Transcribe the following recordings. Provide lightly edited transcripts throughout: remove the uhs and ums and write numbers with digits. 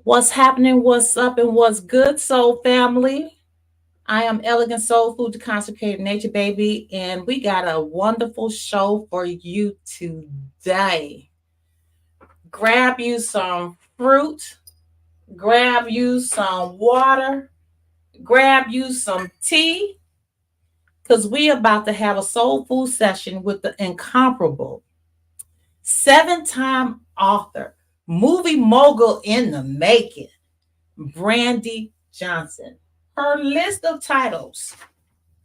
What's happening? What's up? And what's good, soul family? I am Elegant Soul Food, the consecrated nature baby, and we got a wonderful show for you today. Grab you some fruit, grab you some water, grab you some tea, because we about to have a soul food session with the incomparable seven-time author, movie mogul in the making, Brandi Johnson. Her list of titles.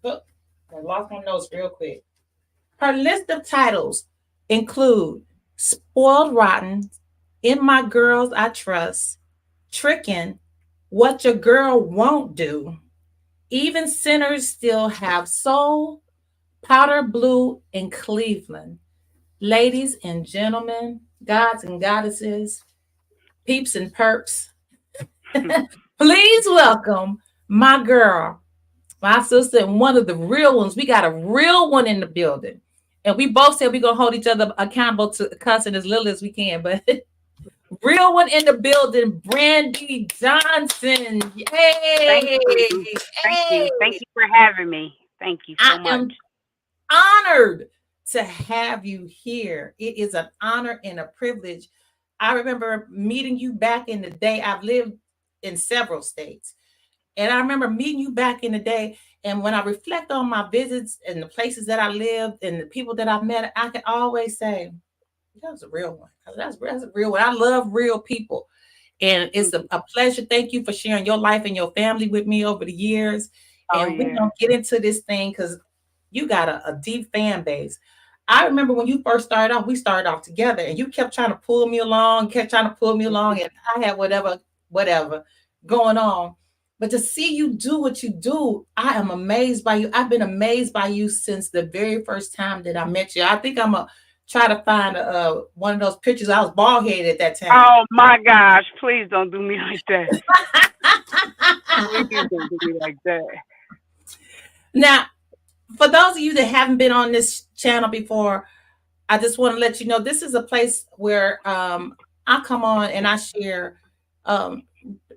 Look, I lost my notes real quick. Her list of titles include Spoiled Rotten, In My Girls I Trust, Trickin', What Your Girl Won't Do, Even Sinners Still Have Soul, Powder Blue, and Cleveland. Ladies and gentlemen, gods and goddesses, peeps and perps, please welcome my girl, my sister, and one of the real ones. We got a real one in the building. And we both said we're going to hold each other accountable to cussing as little as we can. But real one in the building, Brandi Johnson. Thank Yay! you. Thank you. Thank Hey! you for having me. Thank you I so much. am honored to have you here. It is an honor and a privilege. I remember meeting you back in the day. I've lived in several states. And I remember meeting you back in the day. And when I reflect on my visits and the places that I lived and the people that I've met, I can always say, that was a real one. That's a real one. I love real people. And it's Mhm. a pleasure. Thank you for sharing your life and your family with me over the years. Oh And we're yeah. going to get into this thing because you got a deep fan base. I remember when you first started off, we started off together and you kept trying to pull me along, kept trying to pull me along, and I had whatever going on. But to see you do what you do, I am amazed by you. I've been amazed by you since the very first time that I met you. I think I'm a try to find one of those pictures. I was bald headed at that time. Oh my gosh! Please don't do me like that. Please don't do me like that. Now, for those of you that haven't been on this channel before, I just want to let you know this is a place where I come on and I share um,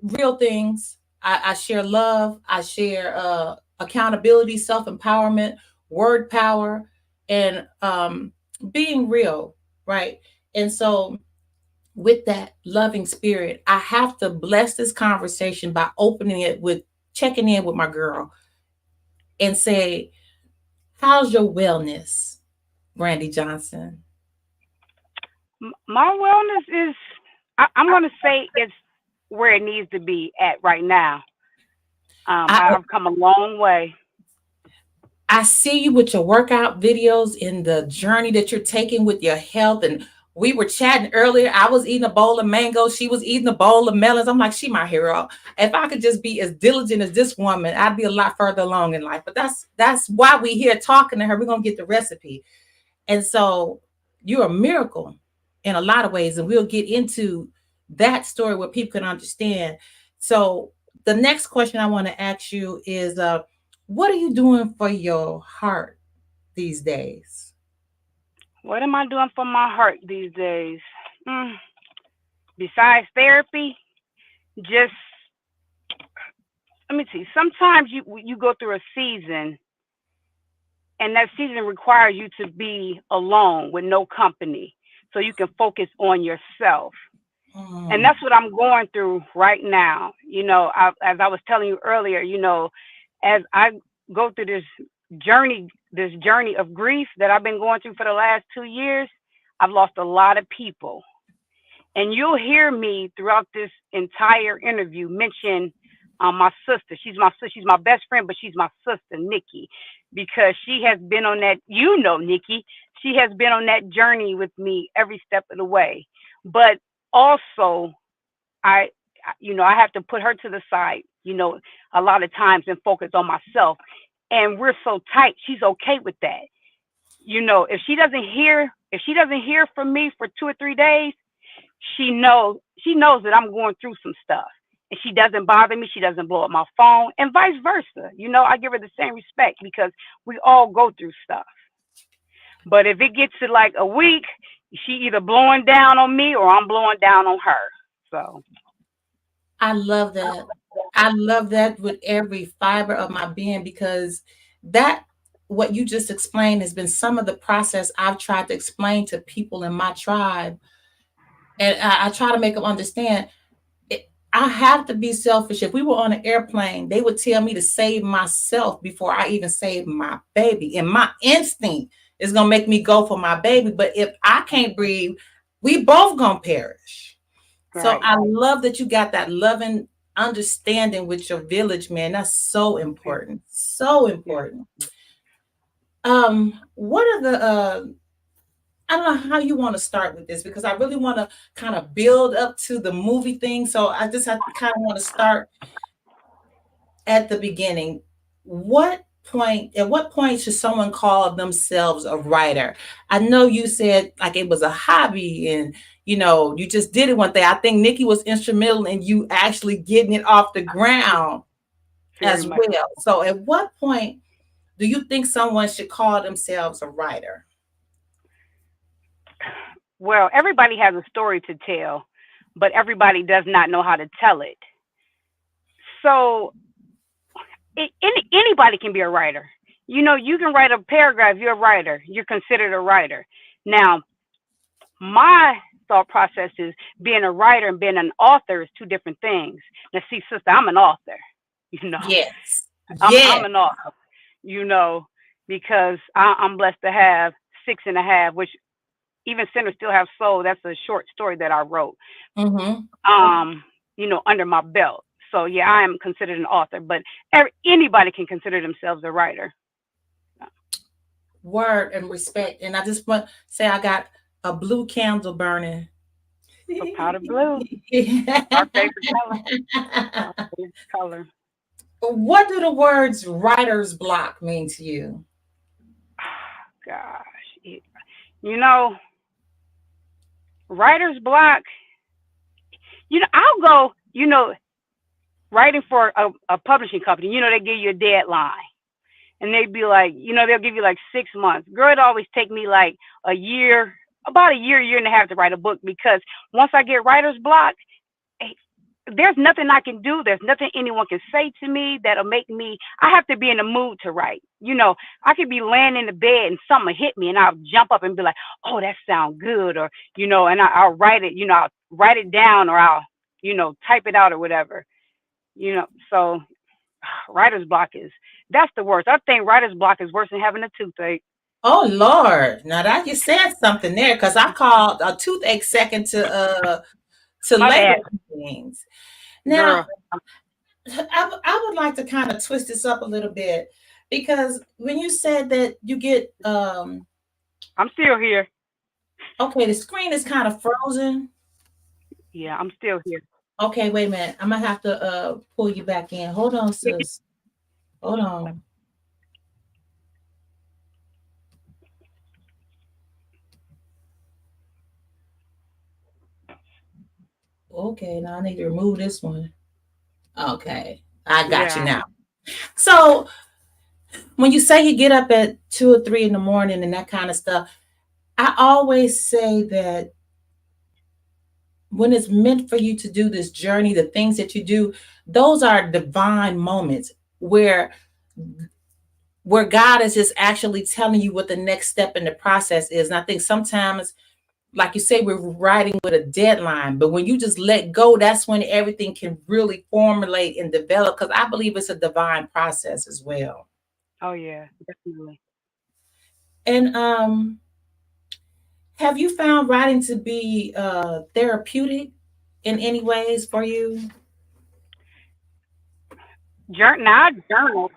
real things. I share love. I share accountability, self empowerment, word power, and being real, right? And so, with that loving spirit, I have to bless this conversation by opening it with checking in with my girl and say, how's your wellness, Brandi Johnson? My wellness is. I'm going to say it's where it needs to be at right now. I, I've come a long way. I see you with your workout videos and the journey that you're taking with your health. And we were chatting earlier. I was eating a bowl of mangoes. She was eating a bowl of melons. I'm like, she my hero. If I could just be as diligent as this woman, I'd be a lot further along in life. But that's why we here talking to her. We're gonna get the recipe. And so you're a miracle in a lot of ways. And we'll get into that story where people can understand. So the next question I want to ask you is what are you doing for your heart these days? What am I doing for my heart these days? Mm, Besides therapy, just let me see. Sometimes you go through a season and that season requires you to be alone with no company so you can focus on yourself. And Mm, that's what I'm going through right now. As I was telling you earlier, as I go through this journey of grief that I've been going through for the last 2 years, I've lost a lot of people. And you'll hear me throughout this entire interview mention my sister. She's my sister. She's my best friend, but she's my sister, Nikki, because she has been on that. Nikki. She has been on that journey with me every step of the way. But also, I, I have to put her to the side. A lot of times and focus on myself. And we're so tight. She's okay with that. If she doesn't hear from me for 2 or 3 days, she knows that I'm going through some stuff. And she doesn't bother me, she doesn't blow up my phone, and vice versa. I give her the same respect because we all go through stuff. But if it gets to like a week, she either blowing down on me or I'm blowing down on her. So I love that. I love that with every fiber of my being because that what you just explained has been some of the process I've tried to explain to people in my tribe. And I try to make them understand I have to be selfish. If we were on an airplane, they would tell me to save myself before I even save my baby. And my instinct is gonna make me go for my baby. But if I can't breathe, we both gonna perish. So Right. I love that you got that loving understanding with your village, man. That's so Yeah. important. So Yeah. important. What are the I don't know how you want to start with this because I really want to kind of build up to the movie thing. So I just have to kind of want to start at the beginning. At what point should someone call themselves a writer? I know you said like it was a hobby and you just did it one day. I think Nikki was instrumental in you actually getting it off the ground Very as much. well. So at what point do you think someone should call themselves a writer? Well, everybody has a story to tell, but everybody does not know how to tell it. So anybody can be a writer. You can write a paragraph. You're a writer. You're considered a writer. Now, my thought process is being a writer and being an author is two different things. Now, see, sister, I'm an author. You know, Yes. I'm Yes. an author. You know, because I'm blessed to have six and a half, which even sinners still have soul. That's a short story that I wrote. Mm-hmm. Um, under my belt. So yeah, I am considered an author, but anybody can consider themselves a writer. Word and respect. And I just want to say I got a blue candle burning. So powder blue, our favorite color. Our favorite color. What do the words writer's block mean to you? Gosh, you know, writer's block. I'll go. Writing for a publishing company. They give you a deadline. And they'd be like, they'll give you like 6 months. Girl, it always take me like a year, about a year and a half to write a book because once I get writer's block, there's nothing I can do. There's nothing anyone can say to me that'll make me, I have to be in the mood to write. I could be laying in the bed and something hit me and I'll jump up and be like, oh, that sounds good. Or, and I'll write it, I'll write it down or I'll, type it out or whatever, so writer's block that's the worst. I think writer's block is worse than having a toothache. Oh Lord. Now that you said something there because I called a toothache second to My labor bad, things. Now girl. I would like to kind of twist this up a little bit because when you said that you get I'm still here. okay, the screen is kind of frozen. Yeah, I'm still here. Okay, wait a minute. I'm gonna have to pull you back in. Hold on, sis. Hold on. Okay, now I need to remove this one. Okay, I got you Yeah. now. So when you say you get up at 2 or 3 in the morning and that kind of stuff, I always say that when it's meant for you to do this journey, the things that you do, those are divine moments where God is just actually telling you what the next step in the process is. And I think sometimes, like you say, we're writing with a deadline, but when you just let go, that's when everything can really formulate and develop. Because I believe it's a divine process as well. Oh yeah, definitely. And have you found writing to be therapeutic in any ways for you? Now I journal,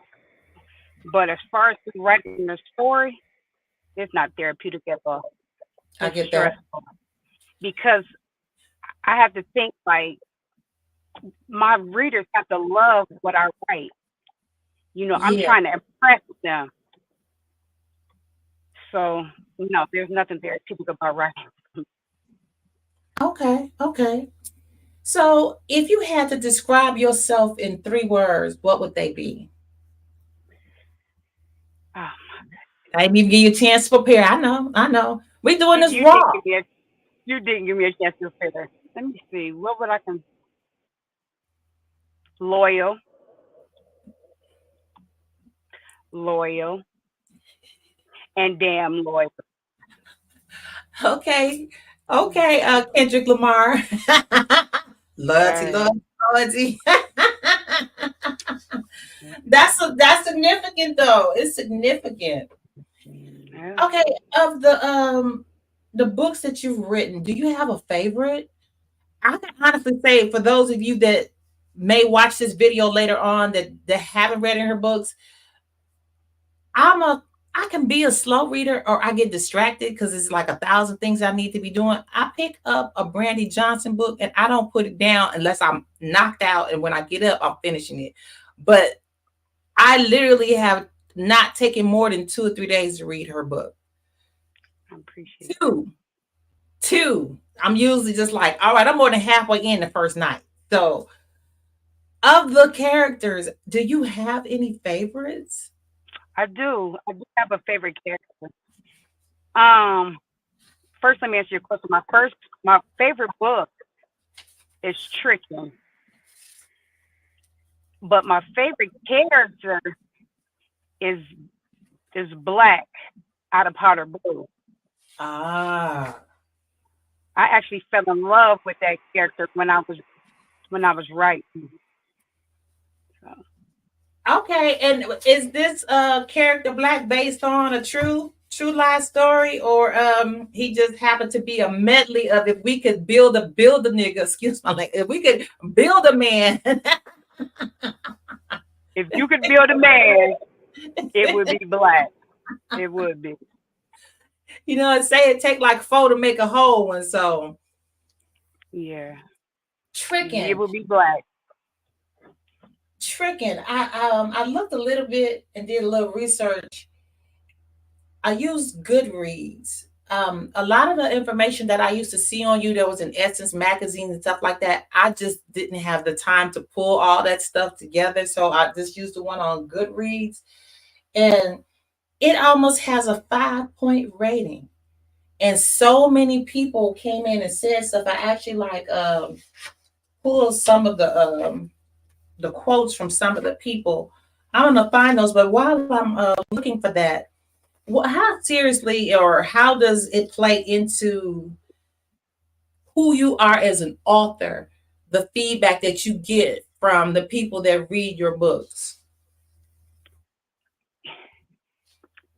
but as far as writing the story, it's not therapeutic at all. I It's get that. stressful because I have to think like my readers have to love what I write. I'm Yeah. trying to impress them. So no, there's nothing therapeutic about writing. Okay. Okay. So if you had to describe yourself in 3 words, what would they be? Oh, I didn't even give you a chance to prepare. I know. I know. We're doing you, this you didn't raw. give me a you didn't give me a chance to figure. Let me see. What would I can? Loyal, loyal, and damn loyal. Okay. Okay, Kendrick Lamar. Loyalty, Yes. loyalty, loyalty. That's significant though. It's significant. Yes. Okay, of the books that you've written, do you have a favorite? I can honestly say for those of you that may watch this video later on that haven't read in her books, I'm a I can be a slow reader or I get distracted because it's like a thousand things I need to be doing. I pick up a Brandi Johnson book and I don't put it down unless I'm knocked out. And when I get up, I'm finishing it. But I literally have not taken more than 2 or 3 days to read her book. I appreciate that. Two, two. I'm usually just like, all right, I'm more than halfway in the first night. So, of the characters, do you have any favorites? I do. I do have a favorite character. Um, First, let me answer your question. My favorite book is Tricking, but my favorite character is Black out of Powder Blue. Ah, I actually fell in love with that character when I was writing. So, okay. And is this character Black based on a true life story, or he just happened to be a medley of if we could build a nigga, excuse my language, if we could build a man. if you could build a man, it would be Black. It would be. Say it take like four to make a whole one. So Yeah. It tricking, would be Black. tricking. I looked a little bit and did a little research. I used Goodreads. A lot of the information that I used to see on you that was in Essence magazine and stuff like that, I just didn't have the time to pull all that stuff together. So I just used the one on Goodreads. And it almost has a 5 point rating. And so many people came in and said stuff. I actually like pulled some of the quotes from some of the people. I'm gonna find those, but while I'm looking for that, how seriously or how does it play into who you are as an author, the feedback that you get from the people that read your books?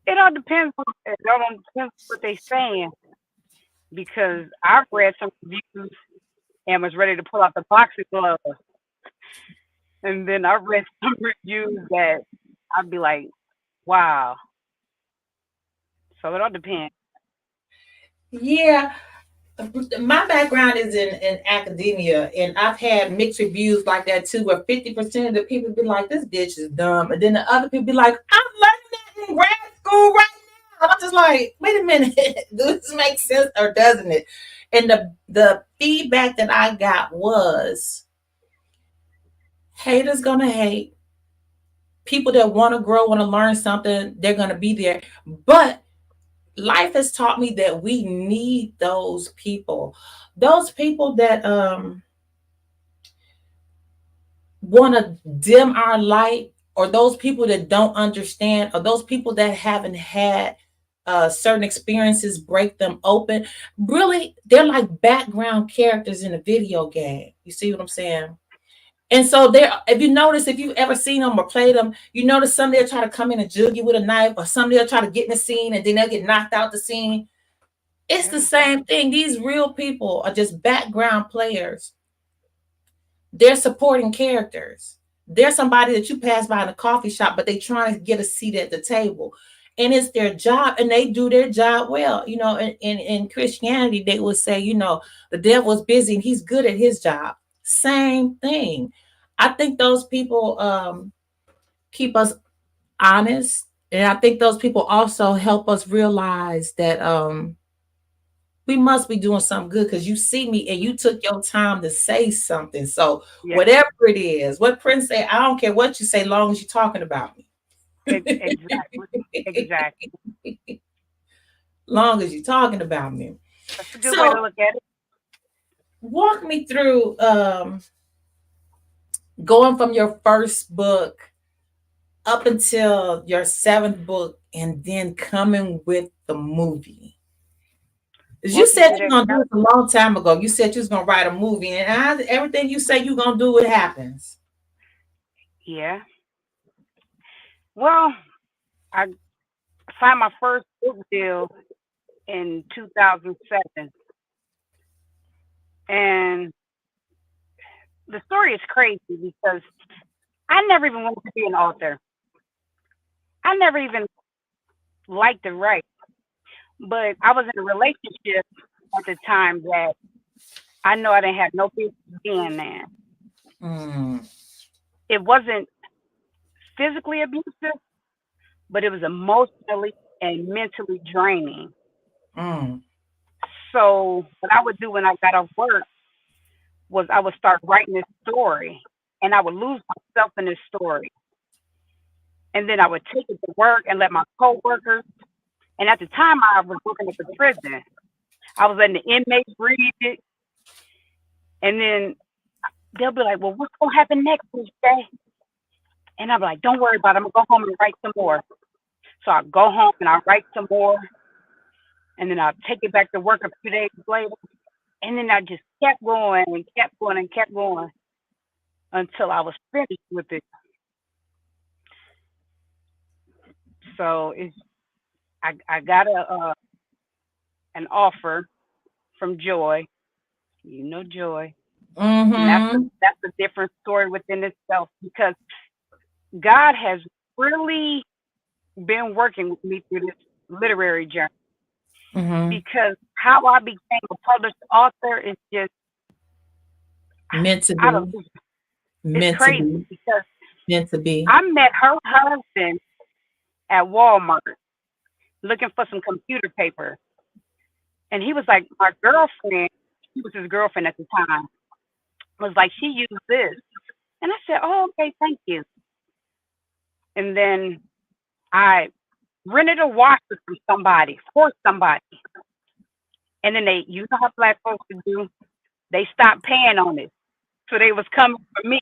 It all depends what they saying because I've read some reviews and was ready to pull out the boxing glove, and then I read some reviews that I'd be like, wow. So it all depends. Yeah, my background is in academia, and I've had mixed reviews like that too, where 50% of the people be like, "This bitch is dumb," and then the other people be like, "I'm learning that in grad school right now." I'm just like, "Wait a minute, does this make sense or doesn't it?" And the feedback that I got was, haters gonna hate. People that want to grow, want to learn something, they're gonna be there, but life has taught me that we need those people that want to dim our light, or those people that don't understand, or those people that haven't had certain experiences break them open. Really, they're like background characters in a video game. You see what I'm saying? And so there, if you notice, if you've ever seen them or played them, you notice some they'll try to come in and jug you with a knife, or some they'll try to get in the scene and then they'll get knocked out the scene. It's the Yeah. same thing. These real people are just background players. They're supporting characters. They're somebody that you pass by in a coffee shop, but they trying to get a seat at the table. And it's their job, and they do their job well. In Christianity, they would say, the devil's busy and he's good at his job. Same thing. I think those people keep us honest. And I think those people also help us realize that we must be doing something good, because you see me and you took your time to say something. So Yeah. whatever it is, what Prince say, I don't care what you say, long as you're talking about me. Exactly. Exactly. Long as you're talking about me. That's a good way to So look at it. walk me through going from your first book up until your seventh book and then coming with the movie. 'Cause you Well, said you're consider gonna do that. it a long time ago. You said you was gonna write a movie, and everything you say you're gonna do, it happens. Yeah. Well, I signed my first book deal in 2007, and the story is crazy because I never even wanted to be an author. I never even liked to write, but I was in a relationship at the time that I know I didn't have no business being there. Mm, It wasn't physically abusive, but it was emotionally and mentally draining. mm, So what I would do when I got off work was I would start writing this story, and I would lose myself in this story. And then I would take it to work and let my coworkers. And at the time, I was working at the prison. I was letting the inmates read it, and then they'll be like, "Well, what's gonna happen next Tuesday?" And I'm like, "Don't worry about it. I'm gonna go home and write some more." So I go home and I write some more, and then I take it back to work a few days later, and then I just kept going and kept going and kept going until I was finished with it. So I got an offer from Joy, Joy, and mm-hmm. that's a different story within itself because God has really been working with me through this literary journey. Mm-hmm. Because how I became a published author is just Meant to I don't be. it's Meant to crazy be. because Meant to be. I met her husband at Walmart looking for some computer paper. And he was like, my girlfriend, she was his girlfriend at the time, was like, she used this. And I said, oh, okay, thank you. And then I rented a washer from somebody, for somebody. And then they, you know how black folks do, they stopped paying on it. So they was coming for me.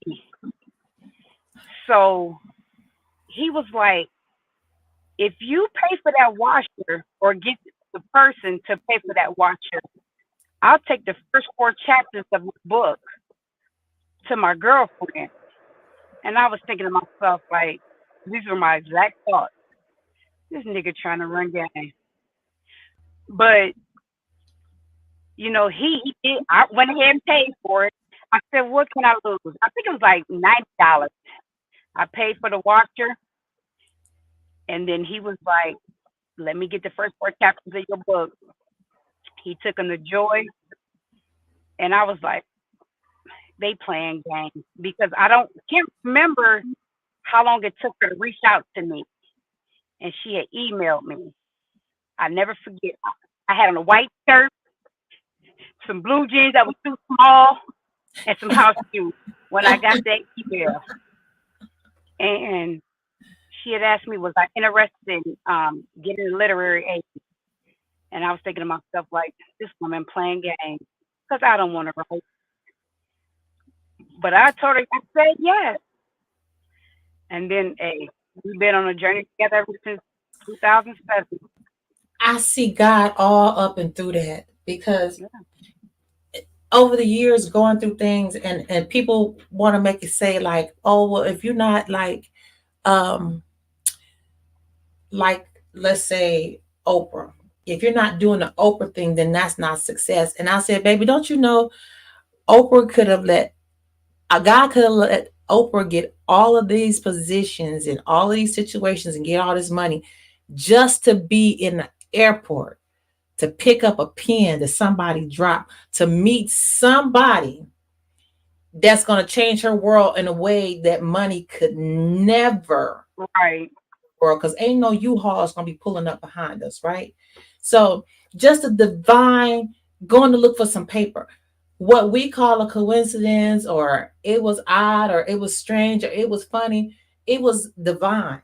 So he was like, if you pay for that washer or get the person to pay for that washer, I'll take the first four chapters of the book to my girlfriend. And I was thinking to myself, like, these were my exact thoughts. This nigga trying to run game. But, he did. I went ahead and paid for it. I said, what can I lose? I think it was like $90. I paid for the washer. And then he was like, let me get the first four chapters of your book. He took them to Joy. And I was like, they playing games because can't remember how long it took her to reach out to me. And she had emailed me. I never forget. I had on a white shirt, some blue jeans that was too small, and some house shoes when I got that email. And she had asked me, was I interested in getting a literary agent? And I was thinking to myself, like, this woman playing games because I don't want to write. But I told her, I said yes. And then, hey, we've been on a journey together ever since 2007. I see God all up and through that because Yeah. over the years going through things and people want to make it say like, oh well, if you're not um like let's say Oprah, if you're not doing the Oprah thing, then that's not success. And I said, baby, don't you know Oprah could have let God could have let Oprah get all of these positions and all of these situations and get all this money just to be in the airport, to pick up a pen that somebody dropped, to meet somebody that's going to change her world in a way that money could never Right. world, because ain't no U-Haul is going to be pulling up behind us, right? So just a divine going to look for some paper. What we call a coincidence, or it was odd, or it was strange, or it was funny, it was divine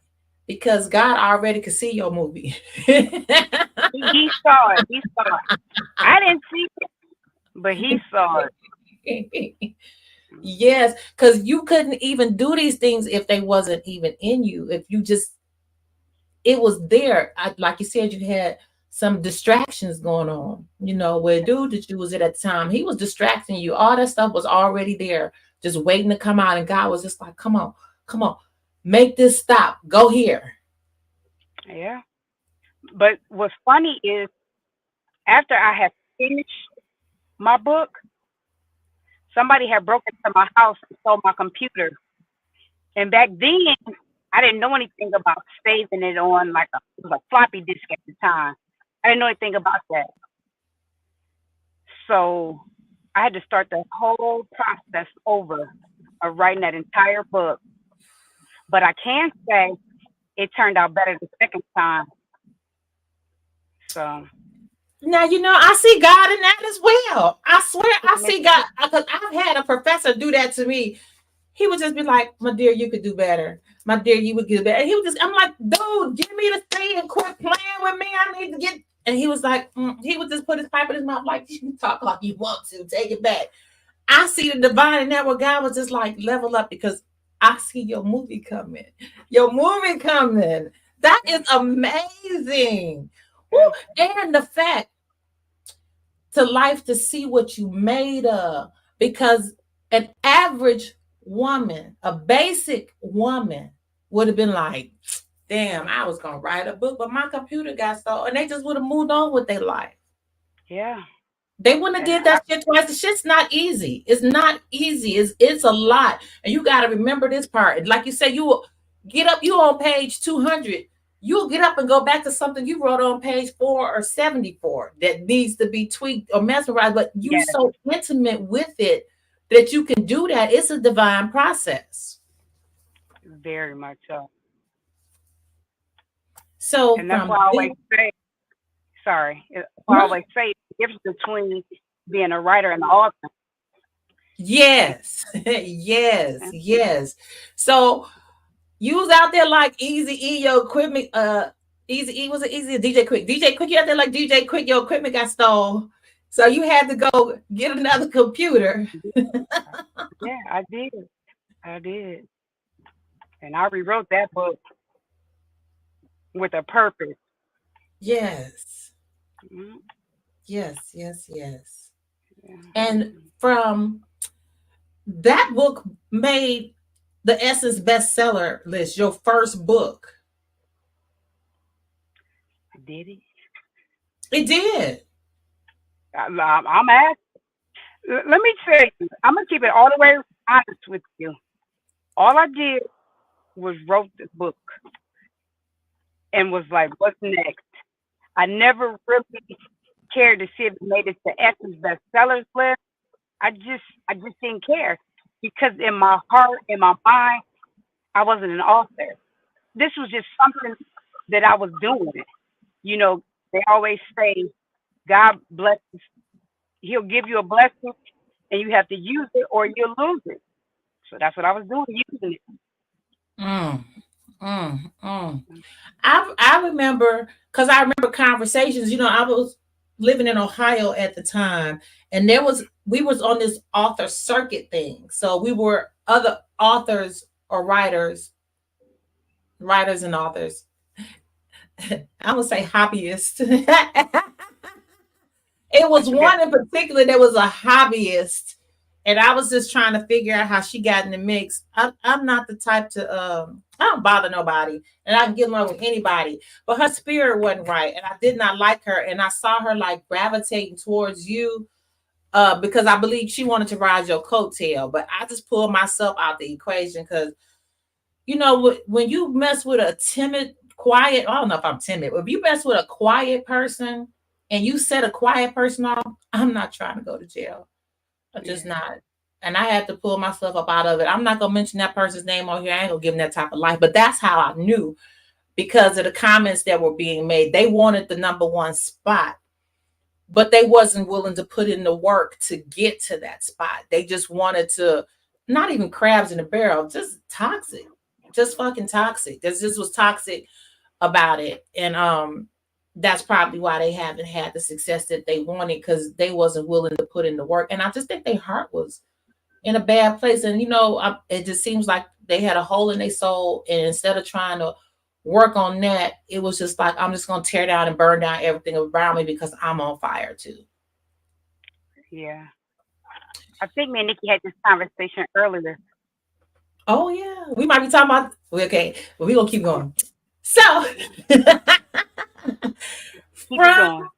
because God already could see your movie. He saw it. I didn't see it, but he saw it. Yes, because you couldn't even do these things if they wasn't even in you. If you just, it was there. Like you said, you had some distractions going on. Where dude that you was at the time, he was distracting you. All that stuff was already there, just waiting to come out. And God was just like, come on, make this stop. Go here. Yeah. But what's funny is after I had finished my book, somebody had broken into my house and stole my computer. And back then, I didn't know anything about saving it on like it was a floppy disk at the time. I didn't know anything about that. So I had to start the whole process over of writing that entire book. But I can say it turned out better the second time. So Now, I see God in that as well. I swear I see God, because I've had a professor do that to me. He would just be like, my dear, you could do better. My dear, you would do better. And he would just, I'm like, dude, give me the thing and quit playing with me. I need to get. And he was like, he would just put his pipe in his mouth like, you talk like you want to. Take it back. I see the divine in that where God was just like, level up, because I see your movie coming. Your movie coming. That is amazing. Woo. And the fact to life to see what you made of, because an average woman, a basic woman, would have been like, damn, I was gonna write a book, but my computer got stolen, and they just would have moved on with their life. yeah. They wouldn't have And did that shit twice. The shit's not easy. It's not easy. It's a lot. And you got to remember this part. Like you say, you will get up, you on page 200. You'll get up and go back to something you wrote on page 4 or 74 that needs to be tweaked or mesmerized. But you yeah, so intimate with it that you can do that. It's a divine process. very much so. So And that's from why I always say, sorry, I always say the difference between being a writer and an author. yes, yes. So you was out there like Easy E, your equipment, Easy E, was it Easy or DJ Quick? DJ Quick, you out there like DJ Quick, your equipment got stolen. So you had to go get another computer. Yeah, I did. I did. And I rewrote that book with a purpose. Yes, Mhm. yes. Yeah. And from that book made the Essence bestseller list, your first book. Did he? It did. I'm asked. Let me tell you, I'm gonna keep it all the way honest with you. All I did was wrote the book and was like, "What's next?" I never really cared to see if it made it to Essence bestsellers list. I just didn't care because in my heart, in my mind, I wasn't an author. This was just something that I was doing. You know, they always say God blesses, He'll give you a blessing and you have to use it or you'll lose it. So that's what I was doing, using it. Mm, mm. I remember, because I remember conversations. I was living in Ohio at the time, and we was on this author circuit thing. So we were other authors or writers and authors. I would say hobbyists. It I was forgot. one in particular that was a hobbyist, and I was just trying to figure out how she got in the mix. I'm not the type to I don't bother nobody, and I can get along with anybody. But her spirit wasn't right, and I did not like her, and I saw her like gravitating towards you because I believe she wanted to ride your coattail. But I just pulled myself out the equation because when you mess with a timid, quiet, I don't know if I'm timid, but if you mess with a quiet person and you set a quiet person off, I'm not trying to go to jail. I'm just Yeah, not. And I had to pull myself up out of it. I'm not gonna mention that person's name on here. I ain't gonna give them that type of life. But that's how I knew, because of the comments that were being made. They wanted the number one spot, but they wasn't willing to put in the work to get to that spot. They just wanted to, not even crabs in a barrel, just toxic, just fucking toxic. This just was toxic about it. And that's probably why they haven't had the success that they wanted, because they wasn't willing to put in the work. And I just think their heart was in a bad place. And it just seems like they had a hole in their soul, and instead of trying to work on that, it was just like, I'm just gonna tear down and burn down everything around me because I'm on fire too. Yeah. I think me and Nikki had this conversation earlier. Oh yeah, we might be talking about, okay, but we gonna keep going. So Keep it from going.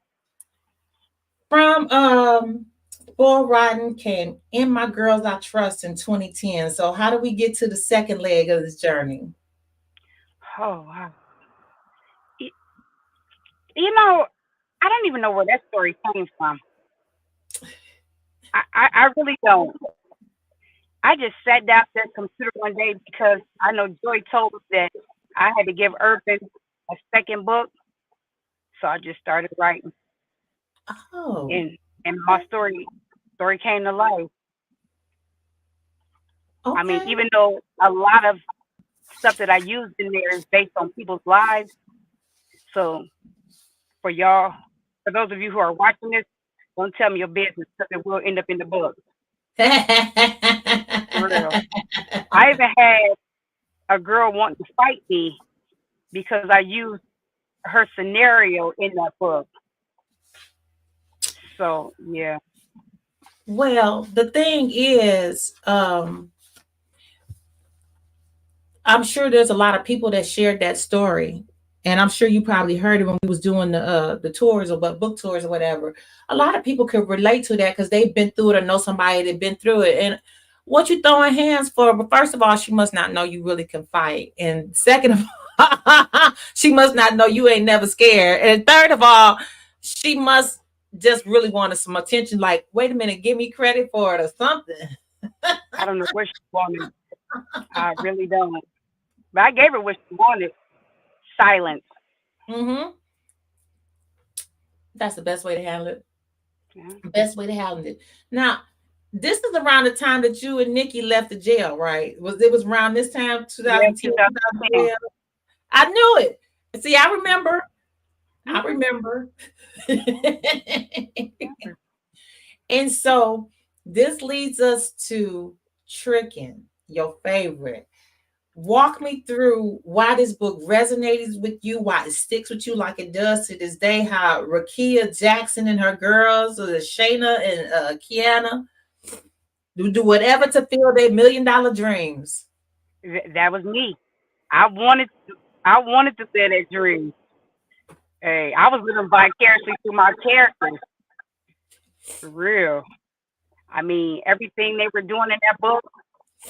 Bull Riding came In My Girls I Trust in 2010. So how do we get to the second leg of this journey? Oh wow. Y- You know, I don't even know where that story came from. I really don't. I just sat down at the computer one day because I know Joy told me that I had to give Urban a second book, so I just started writing, Oh, and my story came to life. I mean, okay. even though a lot of stuff that I used in there is based on people's lives, so for y'all, for those of you who are watching this, don't tell me your business because it will end up in the book. For real. I even had a girl wanting to fight me because I used her scenario in that book. So yeah. Well, the thing is, I'm sure there's a lot of people that shared that story. And I'm sure you probably heard it when we was doing the tours or what book tours or whatever. A lot of people could relate to that because they've been through it or know somebody that been through it. And what you throwing hands for? But first of all, she must not know you really can fight. And second of all, she must not know you ain't never scared. And third of all, she must just really wanted some attention. Like, wait a minute, give me credit for it or something. I don't know what she wanted. I really don't. But I gave her what she wanted. Silence. Hmm. That's the best way to handle it. Yeah. Best way to handle it. Now, this is around the time that you and Nikki left the jail, right? It was around this time, Yeah, 2010, 2010. 2012. I knew it. See, I remember. I Mm-hmm. remember. And so this leads us to Tricking, your favorite. Walk me through why this book resonates with you, why it sticks with you like it does to this day, how Rakia Jackson and her girls, or Shayna and Kiana, do whatever to feel their $1 million dreams. That was me. I wanted I wanted to say that dream. Hey, I was living vicariously through my characters. For real. I mean, everything they were doing in that book,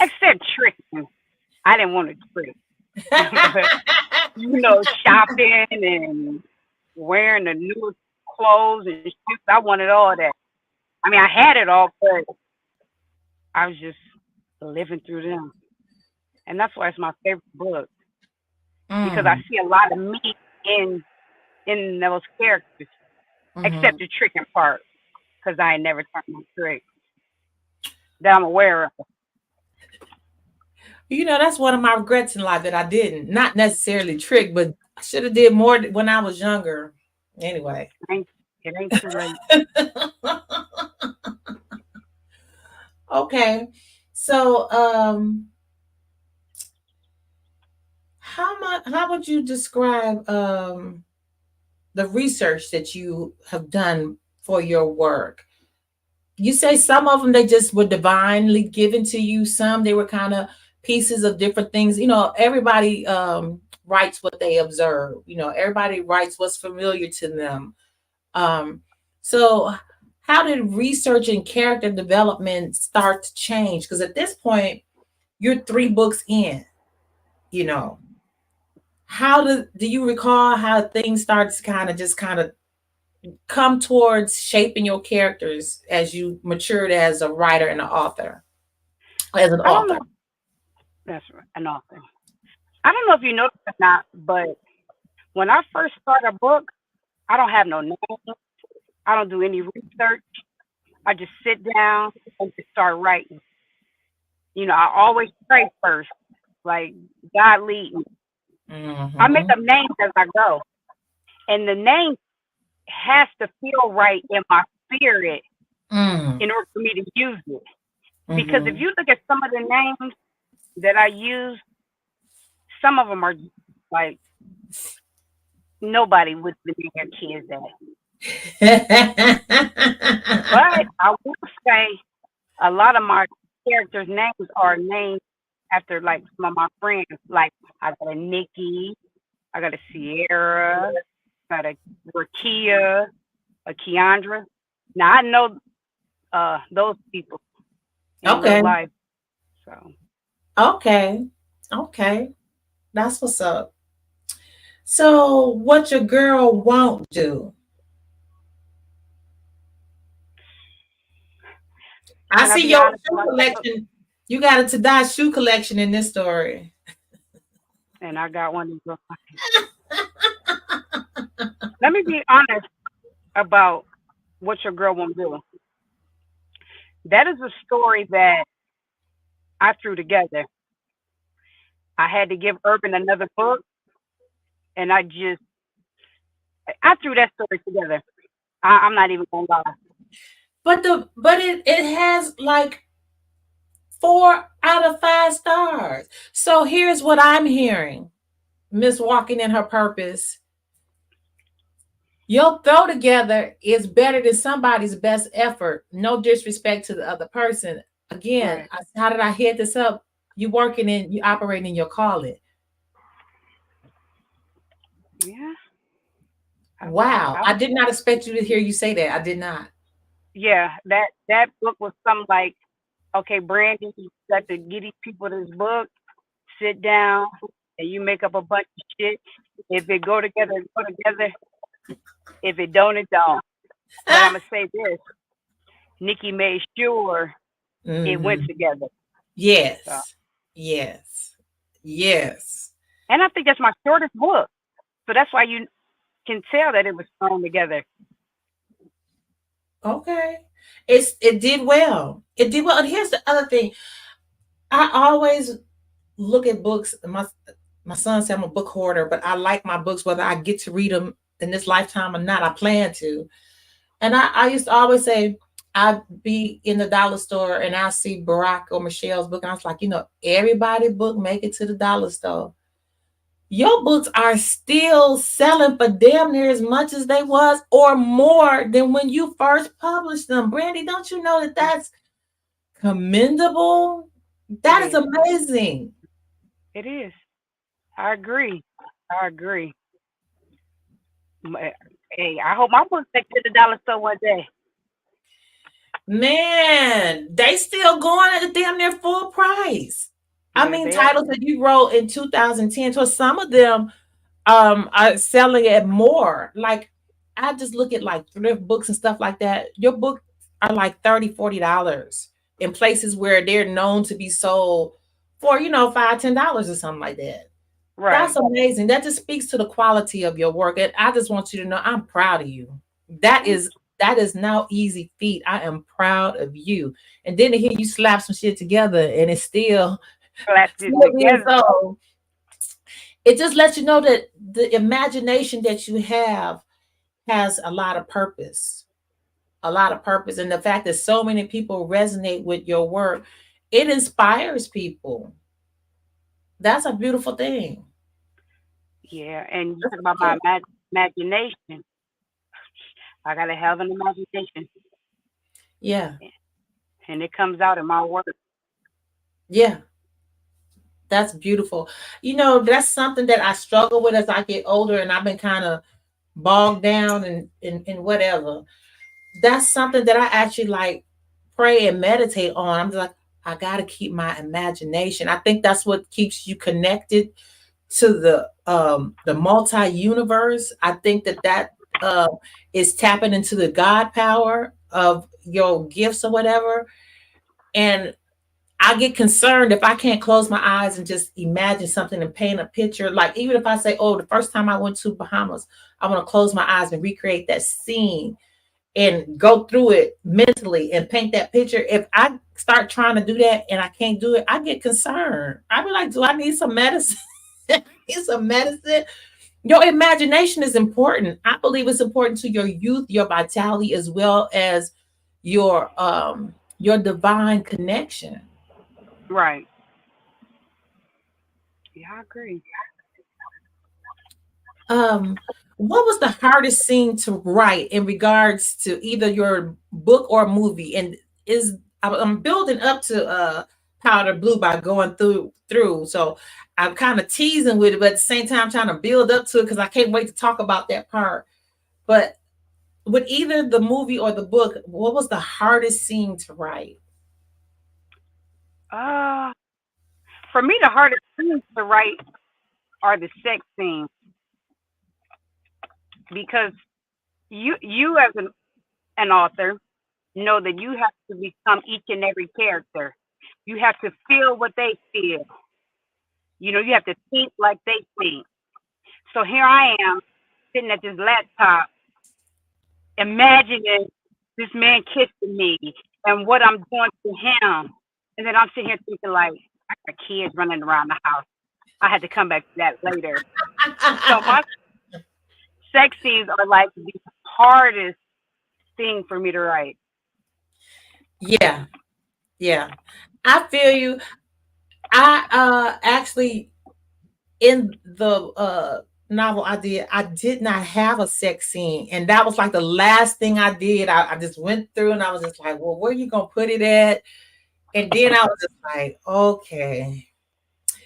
except tricking. I didn't want to trick. But shopping and wearing the newest clothes and shoes. I wanted all that. I mean, I had it all, but I was just living through them. And that's why it's my favorite book because I Mm, see a lot of me in in those characters, except mhm. the tricking part because I ain't never turned my trick that I'm aware of. That's one of my regrets in life that I didn't. Not necessarily trick, but I should have did more when I was younger. Anyway. It ain't, it ain't too late. Okay. So, how would you describe the research that you have done for your work? You say some of them they just were divinely given to you, some they were kind of pieces of different things. Everybody writes what they observe. Everybody writes what's familiar to them. So how did research and character development start to change? Because at this point you're 3 books in. you know how do you recall how things started to kind of come towards shaping your characters as you matured as a writer and an author, as an I don't author? know. That's right, an author. I don't know if you noticed or not, but when I first start a book, I don't have no name. I don't do any research. I just sit down and just start writing. I always pray first, like God lead me. I make Hmm. up names as I go, and the name has to feel right in my spirit Mm, in order for me to use it. Because if Mm-hmm. you look at some of the names that I use, some of them are like nobody would name their kids that. But I will say a lot of my characters' names are named after like some of my friends. Like I got a Nikki, I got a Sierra, got a Rakia, a Keandra. Now I know those people in real Okay. life. So Okay. Okay. That's what's up. So, what your girl won't do? I can I see be your honest shoe about that book? collection. You got a to-die shoe collection in this story. And I got one. Let me be honest about what your girl won't do. That is a story that I threw together. I had to give Urban another book, and I threw that story together. I'm not even gonna lie. But it has like 4 out of 5 stars. So here's what I'm hearing. Miss Walking in Her Purpose. Your throw together is better than somebody's best effort. No disrespect to the other person. Again, Right? how did I head this up? You operating in your calling. Yeah. I, Wow. I I did not expect you to hear you say that. I did not. yeah. That book was something like, okay, Brandi, you got to get these people this book. Sit down, and you make up a bunch of shit. If it go together. If it don't, it don't. But I'm gonna say this: Nikki made sure it went Hmm. together. So, Yes. Yes. Yes. and I think that's my shortest book. So that's why you can tell that it was thrown together. Okay. It did well. It did well. And here's the other thing. I always look at books. My son said I'm a book hoarder, but I like my books whether I get to read them in this lifetime or not. I plan to. And I used to always say I'd be in the dollar store and I see Barack or Michelle's book, and I was like, everybody book make it to the dollar store. Your books are still selling for damn near as much as they was or more than when you first published them. Brandi, don't you know that that's commendable? It That is is. amazing. It is. I agree. I agree. Hey, I hope my book take to the dollar store one day. Man, they still going at a damn near full price. I Yeah, mean, they are. titles that you wrote in 2010, so some of them are selling at more. Like I just look at like thrift books and stuff like that. Your book are like $30, $40 in places where they're known to be sold for, $5, $10 or something like that. That's Right. amazing. That just speaks to the quality of your work. And I just want you to know I'm proud of you. That Thank is that is no easy feat. I am proud of you. And then to hear you slap some shit together and it's still you. Slapped it still being together. so, it just lets you know that the imagination that you have has a lot of purpose. A lot of purpose. And the fact that so many people resonate with your work, it inspires people. That's a beautiful thing. Yeah, and you That's talk about my good. imagination. I gotta have an imagination, Yeah. and it comes out in my work. Yeah. That's beautiful. That's something that I struggle with as I get older and I've been kind of bogged down and whatever. That's something that I actually like pray and meditate on. I'm just like, I gotta keep my imagination. I think that's what keeps you connected to the multi universe. I think that uh, is tapping into the God power of your gifts or whatever. And I get concerned if I can't close my eyes and just imagine something and paint a picture. Like even if I say, "Oh, the first time I went to Bahamas, I want to close my eyes and recreate that scene and go through it mentally and paint that picture." If I start trying to do that and I can't do it, I get concerned. I be like, "Do I need some medicine?" Need some medicine. Your imagination is important. I believe it's important to your youth, your vitality, as well as your divine connection. Right. Yeah, I agree. Um, what was the hardest scene to write in regards to either your book or movie? And is I'm building up to Powder Blue by going through. So I'm kind of teasing with it, but at the same time trying to build up to it because I can't wait to talk about that part. But with either the movie or the book, what was the hardest scene to write? Uh, for me, the hardest scenes to write are the sex scenes because you as an author know that you have to become each and every character. You have to feel what they feel. You know, you have to think like they think. So here I am sitting at this laptop, imagining this man kissing me and what I'm doing to him. And then I'm sitting here thinking like, I got kids running around the house. I had to come back to that later. So my sex scenes are like the hardest thing for me to write. Yeah, yeah. I feel you. I actually in the novel I did not have a sex scene, and that was like the last thing I did. I just went through and I was just like, well, where are you gonna put it at? And then I was just like, okay.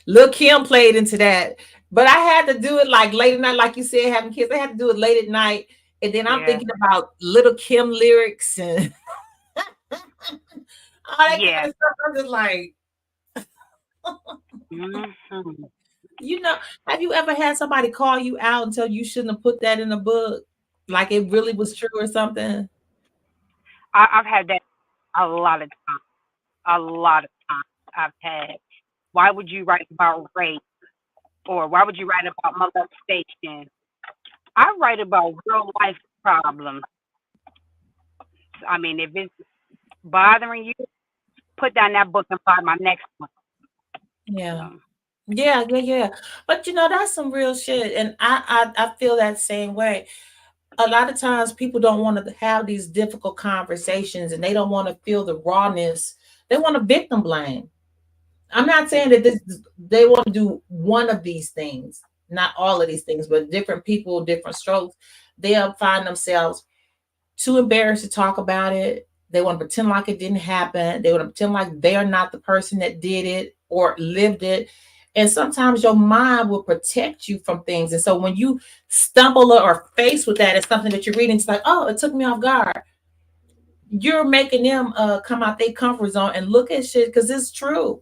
Lil Kim played into that. But I had to do it like late at night, like you said, having kids. I had to do it late at night. And then I'm Yeah. thinking about Little Kim lyrics and all that kind Yeah. of stuff. I'm just like, Hmm. you know, have you ever had somebody call you out and tell you shouldn't have put that in a book? Like it really was true or something? I've had that a lot of times. A lot of times I've had. Why would you write about rape? Or why would you write about molestation? I write about real life problems. I mean, if it's bothering you, put down that book and find my next one. Yeah. So, Yeah, yeah, yeah. But you know, that's some real shit. And I feel that same way. A lot of times people don't want to have these difficult conversations and they don't want to feel the rawness. They want to victim blame. I'm not saying that this they want to do one of these things, not all of these things, but different people, different strokes. They'll find themselves too embarrassed to talk about it. They want to pretend like it didn't happen. They want to pretend like they are not the person that did it or lived it. And sometimes your mind will protect you from things. And so when you stumble or face with that, it's something that you're reading. It's like, oh, it took me off guard. You're making them come out their comfort zone and look at shit because it's true.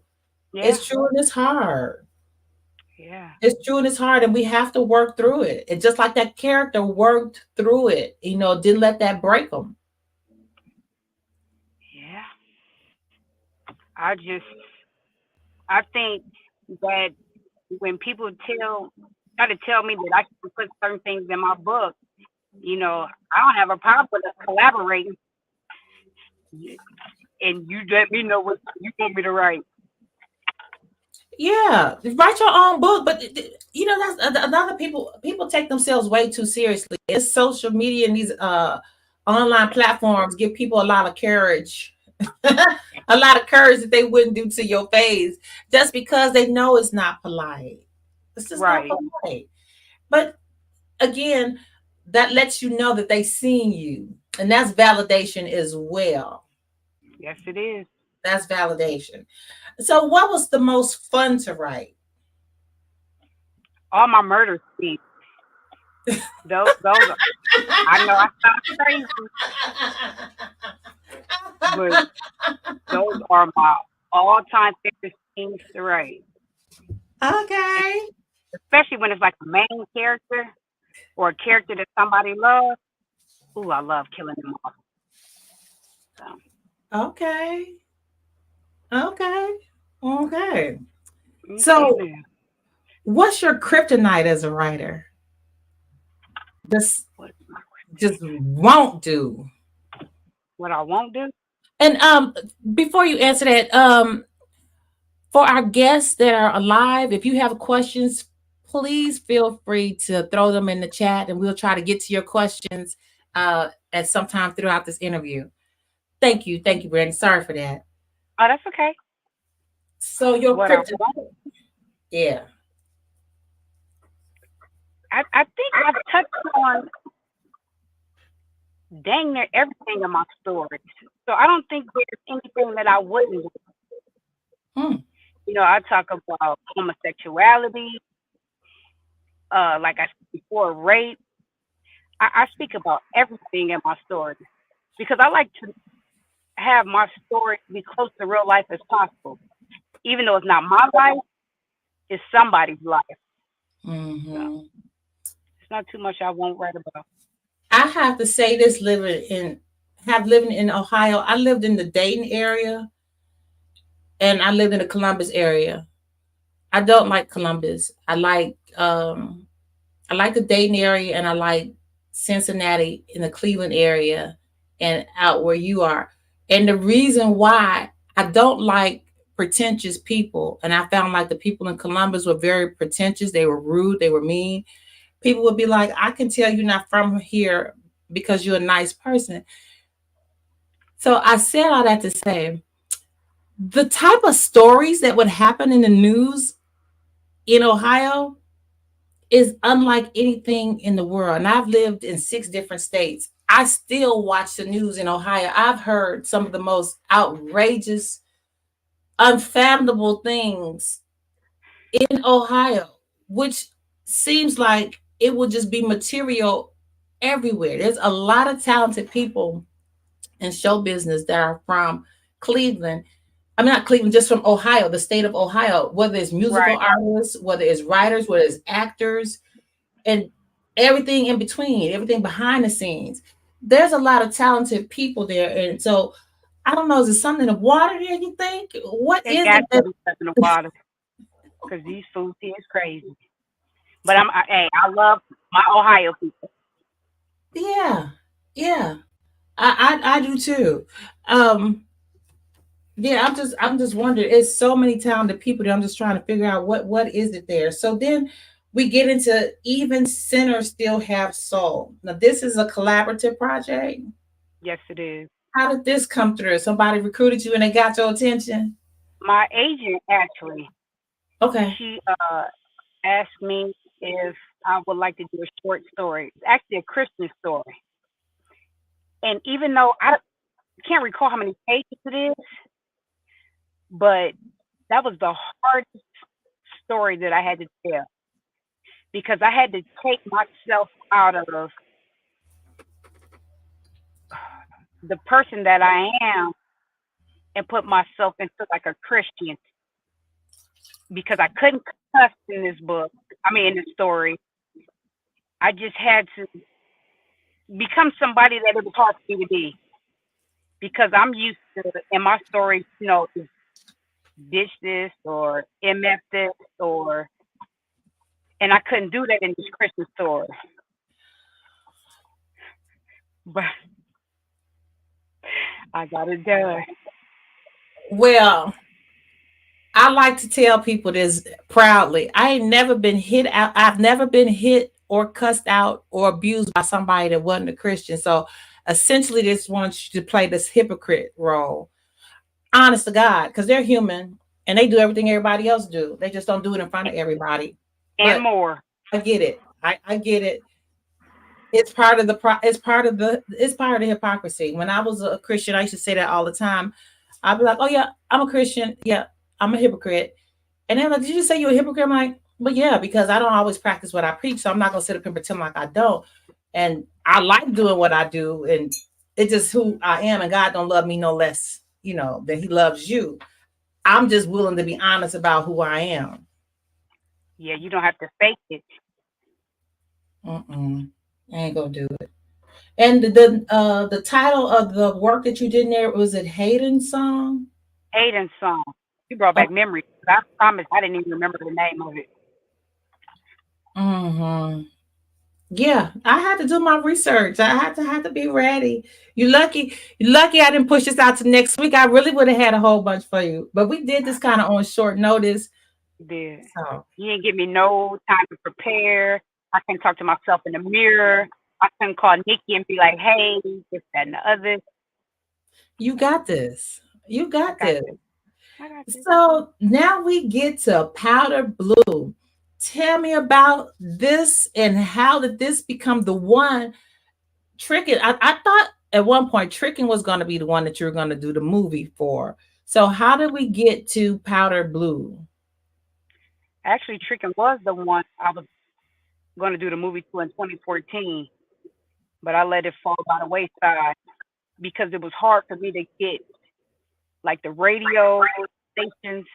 yeah, It's true and it's hard. yeah, It's true and it's hard, and we have to work through it. And just like that character worked through it, didn't let that break them. yeah. I just, I think that when people try to tell me that I can put certain things in my book, I don't have a problem with us collaborating, and you let me know what you want me to write. Yeah, write your own book, but that's another people take themselves way too seriously. It's social media and these online platforms give people a lot of courage, a lot of courage that they wouldn't do to your face just because they know it's not polite. It's just not Right. polite. But again, that lets you know that they seen you, and that's validation as well. Yes, it is. That's validation. So, what was the most fun to write? All my murder scenes. Those are, I know I sound crazy, but those are my all-time favorite scenes to write. Okay. Especially when it's like a main character or a character that somebody loves. Ooh, I love killing them off. So, Okay. Okay. Okay. okay So, then. what's your kryptonite as a writer? Just, What, just won't do. what I won't do? And before you answer that, for our guests that are alive, if you have questions, please feel free to throw them in the chat, and we'll try to get to your questions at some time throughout this interview. Thank you, Brandi. Sorry for that. Oh, that's okay. So your What I crypto, want, yeah. I think I've touched on dang near everything in my stories. So I don't think there's anything that I wouldn't do. Hmm. You know, I talk about homosexuality, like I said before, rape. I speak about everything in my stories because I like to have my story be close to real life as possible. Even though it's not my life, it's somebody's life. So Hmm. it's not too much I won't write about. I have to say this living in Ohio. I lived in the Dayton area and I lived in the Columbus area. I don't like Columbus. I like the Dayton area and I like Cincinnati in the Cleveland area and out where you are. And the reason why I don't like pretentious people, and I found like the people in Columbus were very pretentious, they were rude, they were mean. People would be like, I can tell you're not from here because you're a nice person. So I said all that to say the type of stories that would happen in the news in Ohio is unlike anything in the world. And I've lived in 6 different states. I still watch the news in Ohio. I've heard some of the most outrageous, unfathomable things in Ohio, which seems like it will just be material everywhere. There's a lot of talented people in show business that are from Cleveland. I mean, not Cleveland, just from Ohio, the state of Ohio, whether it's musical Right. artists, whether it's writers, whether it's actors, and everything in between, everything behind the scenes. There's a lot of talented people there. And so I don't know, is it something in the water there, you think? What It is got it to that be stuff in the water because these foods here is crazy. But hey, I love my Ohio people. yeah, yeah. I do too. Um, yeah, I'm just wondering. It's so many talented people that I'm just trying to figure out what is it there. So then we get into even sinners still have soul. Now this is a collaborative project. Yes, it is. How did this come through? Somebody recruited you and they got your attention? My agent actually, Okay. she asked me if I would like to do a short story. It's actually a Christmas story. And even though I can't recall how many pages it is, but that was the hardest story that I had to tell because I had to take myself out of the person that I am and put myself into like a Christian because I couldn't cuss in this book. I mean, in this story, I just had to become somebody that it was hard for me to be because I'm used to in my story, you know, ditch this or MF this or, and I couldn't do that in this Christmas story. But I got it done. Well, I like to tell people this proudly. I ain't never been hit out. I've never been hit or cussed out or abused by somebody that wasn't a Christian. So essentially, this wants you to play this hypocrite role. Honest to God, because they're human and they do everything everybody else do. They just don't do it in front of everybody. And But more. I get it. I get it. It's part of the it's part of the hypocrisy. When I was a Christian, I used to say that all the time. I'd be like, "Oh yeah, I'm a Christian. Yeah, I'm a hypocrite." And they're like, "Did you say you're a hypocrite?" I'm like, "Well, yeah, because I don't always practice what I preach, so I'm not gonna sit up and pretend like I don't." And I like doing what I do, and it's just who I am. And God don't love me no less, than He loves you. I'm just willing to be honest about who I am. Yeah, you don't have to fake it. Mm-mm. I ain't gonna do it. And the title of the work that you did there, was it Hayden's song? Aiden's song. You brought Oh, back memories. I promise I didn't even remember the name of it. hmm. Yeah, I had to do my research. I had to be ready. You lucky I didn't push this out to next week. I really would have had a whole bunch for you. But we did this kind of on short notice. You did. So You didn't give me no time to prepare. I couldn't talk to myself in the mirror. I couldn't call Nikki and be like, hey, this, that, and the other. You got this. You I got got this. this. I got this. So now we get to powder blue. Tell me about this and how did this become the one tricking? I thought at one point tricking was going to be the one that you were going to do the movie for. So how did we get to powder blue? Actually, Trickin' was the one I was going to do the movie to in 2014, but I let it fall by the wayside because it was hard for me to get like the radio stations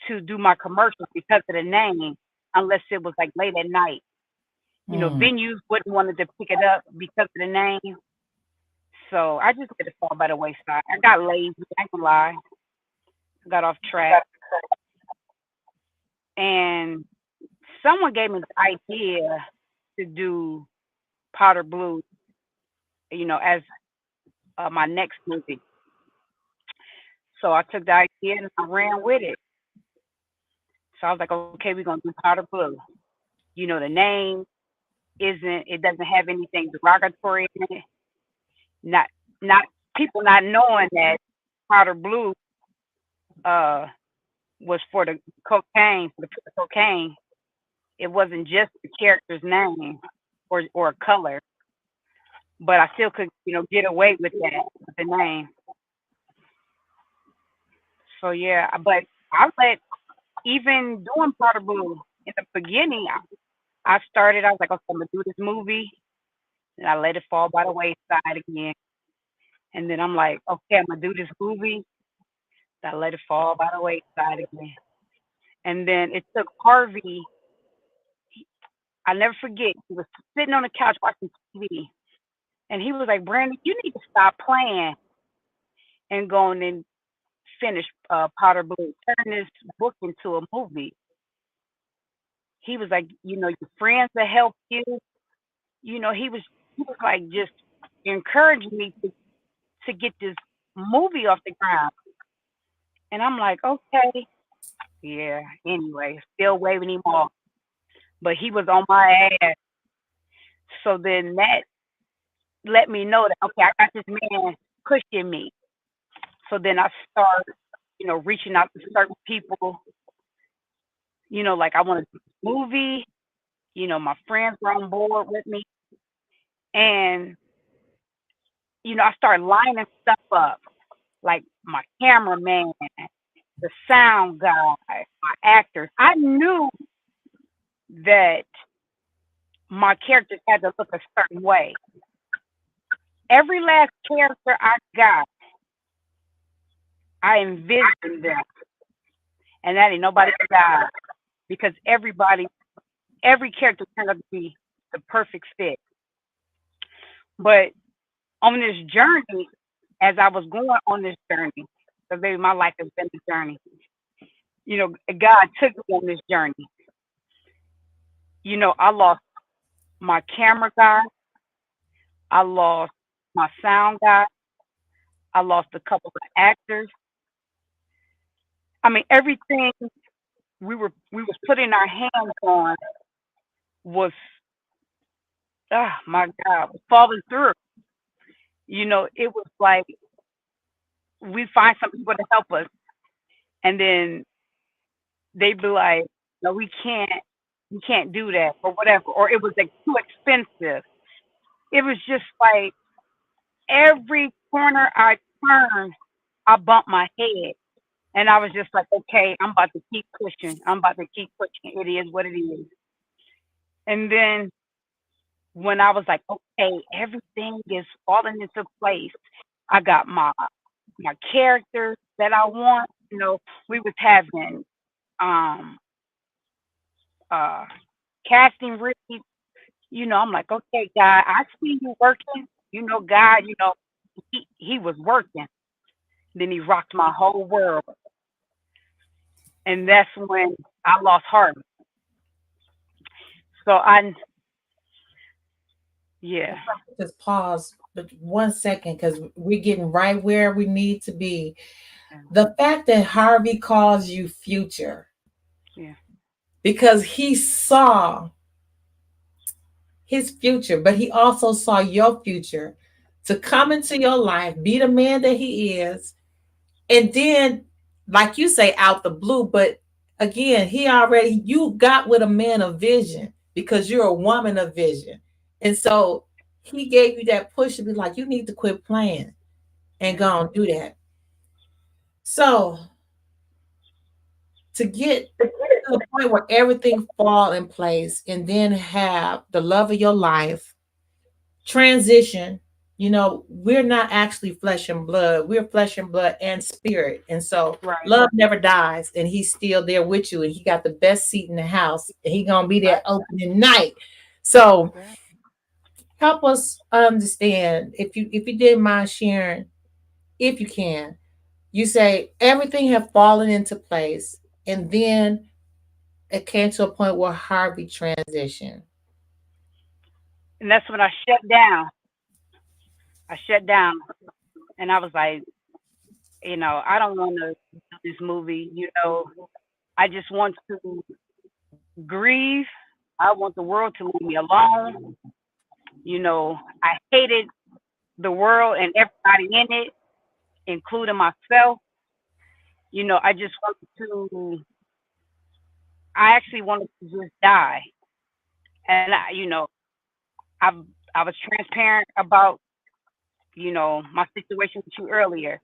to do my commercials because of the name, unless it was like late at night. You know, Mm, venues wouldn't want to pick it up because of the name. So I just let it fall by the wayside. I got lazy, I ain't gonna lie. I got off track. And someone gave me the idea to do Powder Blue, as my next movie. So I took the idea and I ran with it. So I was like, okay, we're gonna do Powder Blue. The name it doesn't have anything derogatory in it. Not not people not knowing that Powder Blue uh was for the cocaine. It wasn't just the character's name or color, but I still could, get away with that with the name. So yeah, but I let even doing Powder Blue in the beginning. I was like, okay, I'm gonna do this movie, and I let it fall by the wayside again. And then I'm like, okay, I'm gonna do this movie. I let it fall by the wayside again. And then it took Harvey. I never forget. He was sitting on the couch watching TV, and he was like, "Brandi, you need to stop playing and go and finish Powder Blue. Turn this book into a movie." He was like, "Your friends will help you." He was like just encouraging me to get this movie off the ground. And I'm like, okay, yeah. Anyway, still waving him off, but he was on my ass. So then that let me know that okay, I got this man pushing me. So then I start, reaching out to certain people. Like I want to do this movie. My friends were on board with me, and I started lining stuff up, like my cameraman, the sound guy, my actors. I knew that my characters had to look a certain way. Every last character I got, I envisioned them, and that ain't nobody died because every character turned out to be the perfect fit. But on this journey, as I was going on this journey, because baby, my life has been a journey. God took me on this journey. I lost my camera guy, I lost my sound guy, I lost a couple of actors. I mean, everything we was putting our hands on was, my God, was falling through. It was like we find some people to help us, and then they'd be like, "No, we can't do that," or whatever, or it was like too expensive. It was just like every corner I turned, I bumped my head, and I was just like, "Okay, I'm about to keep pushing. I'm about to keep pushing. It is what it is." And then when I was like, "Okay, everything is falling into place," I got my characters that I want. We was having um uh casting reads. I'm like, okay, God, I see you working. God, he was working. Then he rocked my whole world, and that's when I lost heart. So yeah, just pause but 1 second because we're getting right where we need to be. The fact that Harvey calls you future yeah, because he saw his future, but he also saw your future. to come into your life, be the man that he is, and then, like you say, out the blue, but again, you got with a man of vision because you're a woman of vision. And so he gave you that push to be like, you need to quit playing and go and do that. So to get to the point where everything fall in place and then have the love of your life transition, we're not actually flesh and blood, we're flesh and blood and spirit. And so Right. love never dies, and he's still there with you, and he got the best seat in the house, and he gonna be there Right. opening night. So Right. help us understand, if you didn't mind sharing, if you can. You say everything had fallen into place, and then it came to a point where Harvey transitioned. And that's when I shut down. I shut down, and I was like, I don't want to do this movie. I just want to grieve. I want the world to leave me alone. I hated the world and everybody in it, including myself. I just wanted to. I actually wanted to just die, and I I was transparent about my situation with you earlier.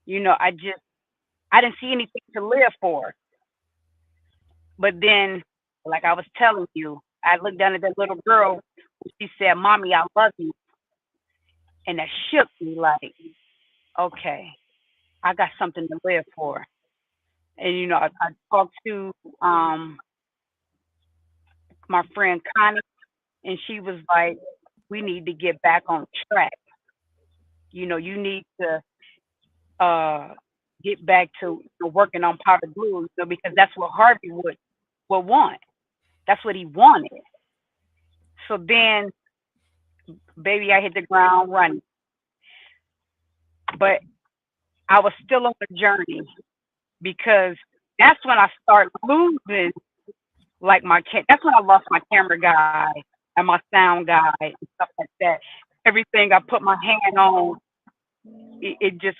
I didn't see anything to live for. But then, like I was telling you, I looked down at that little girl. She said, "Mommy, I love you," and that shook me. Like, okay, I got something to live for. And I talked to my friend Connie, and she was like, "We need to get back on track. You need to uh, get back to working on powder blue, because that's what Harvey would want. That's what he wanted." So then, baby, I hit the ground running, but I was still on the journey because that's when I start losing like that's when I lost my camera guy and my sound guy and stuff like that. Everything I put my hand on, it just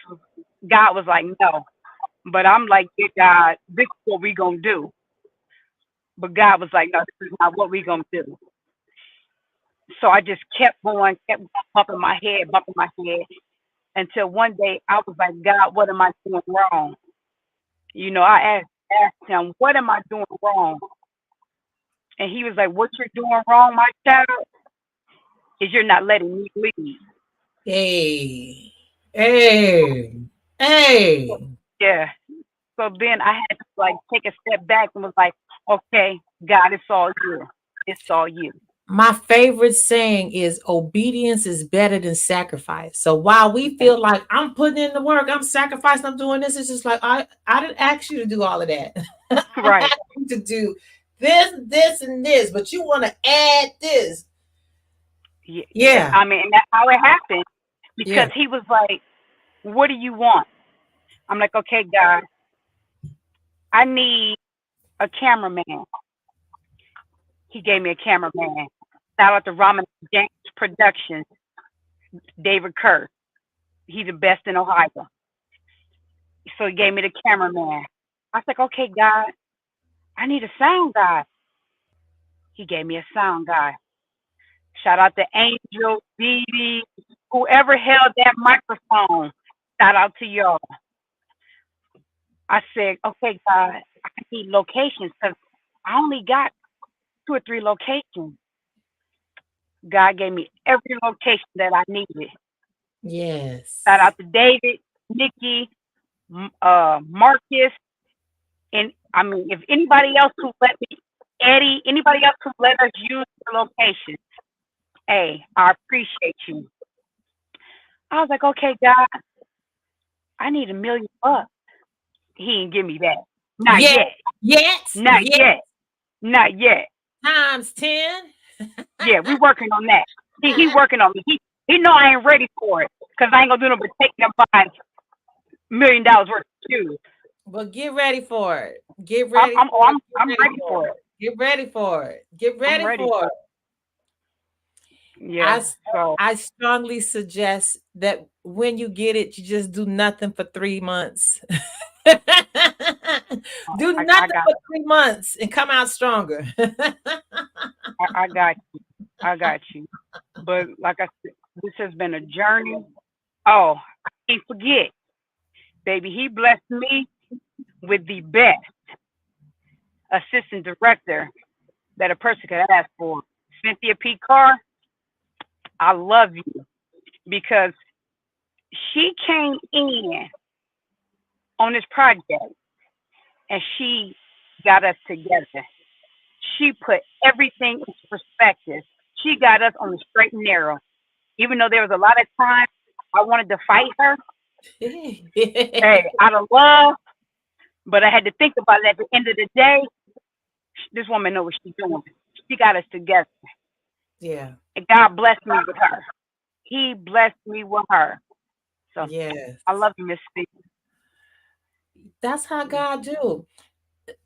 God was like, no. But I'm like, yeah, God, this is what we gonna do. But God was like, no, this is not what we gonna do. So I just kept bumping my head until one day I was like, God, what am I doing wrong? I asked him, what am I doing wrong? And he was like, what you're doing wrong, my child, is you're not letting me lead. Hey, hey, hey. Yeah. So then I had to like take a step back and was like, okay, God, it's all you. It's all you. My favorite saying is obedience is better than sacrifice. So while we feel like I'm putting in the work, I'm sacrificing, I'm doing this, it's just like I didn't ask you to do all of that. I Right. asked you to do this, and this, but you want to add this. Yeah, yeah. Yeah, I mean, and that's how it happened yeah. because he was like, what do you want? I'm like, okay, God, I need a cameraman. He gave me a cameraman. Shout out to Ramen James Productions, David Kerr. He's the best in Ohio. So he gave me the cameraman. I was like, okay, God, I need a sound guy. He gave me a sound guy. Shout out to Angel, Dee Dee, whoever held that microphone. Shout out to y'all. I said, okay, God, I need locations because I only got 2 or 3 locations. God gave me every location that I needed. Shout Yes. out to David, Nikki, Marcus, and I mean, if anybody else who let me, Eddie, anybody else who let us use the location, hey, I appreciate you. I was like, okay, God, I need $1 million. He didn't give me that. Not Yet, yet. yet, Not yet, yet. Not yet. times 10. Yeah, we working on that. He working on me. He know I ain't ready for it because I ain't gonna do no but taking them buying $1 million worth of shoes. But get ready for it. Get I'm ready I'm oh, for it. I'm Get I'm ready ready for for it. it. Get ready for it. Get I'm ready ready for for it. it. Yeah. I So I strongly suggest that when you get it, you just do nothing for 3 months. Do I nothing got for 3 months and come out stronger. I got you. I got you. But like I said, this has been a journey. Oh, I can't forget, baby. He blessed me with the best assistant director that a person could ask for. Cynthia P. Carr, I love you because she came in on this project and she got us together. She put everything into perspective. She got us on the straight and narrow. Even though there was a lot of times I wanted to fight her, hey, out of love, but I had to think about it at the end of the day. This woman knows what she's doing. She got us together. Yeah. And God blessed me with her. He blessed me with her. So Yes. I love you, Miss C. That's how God do.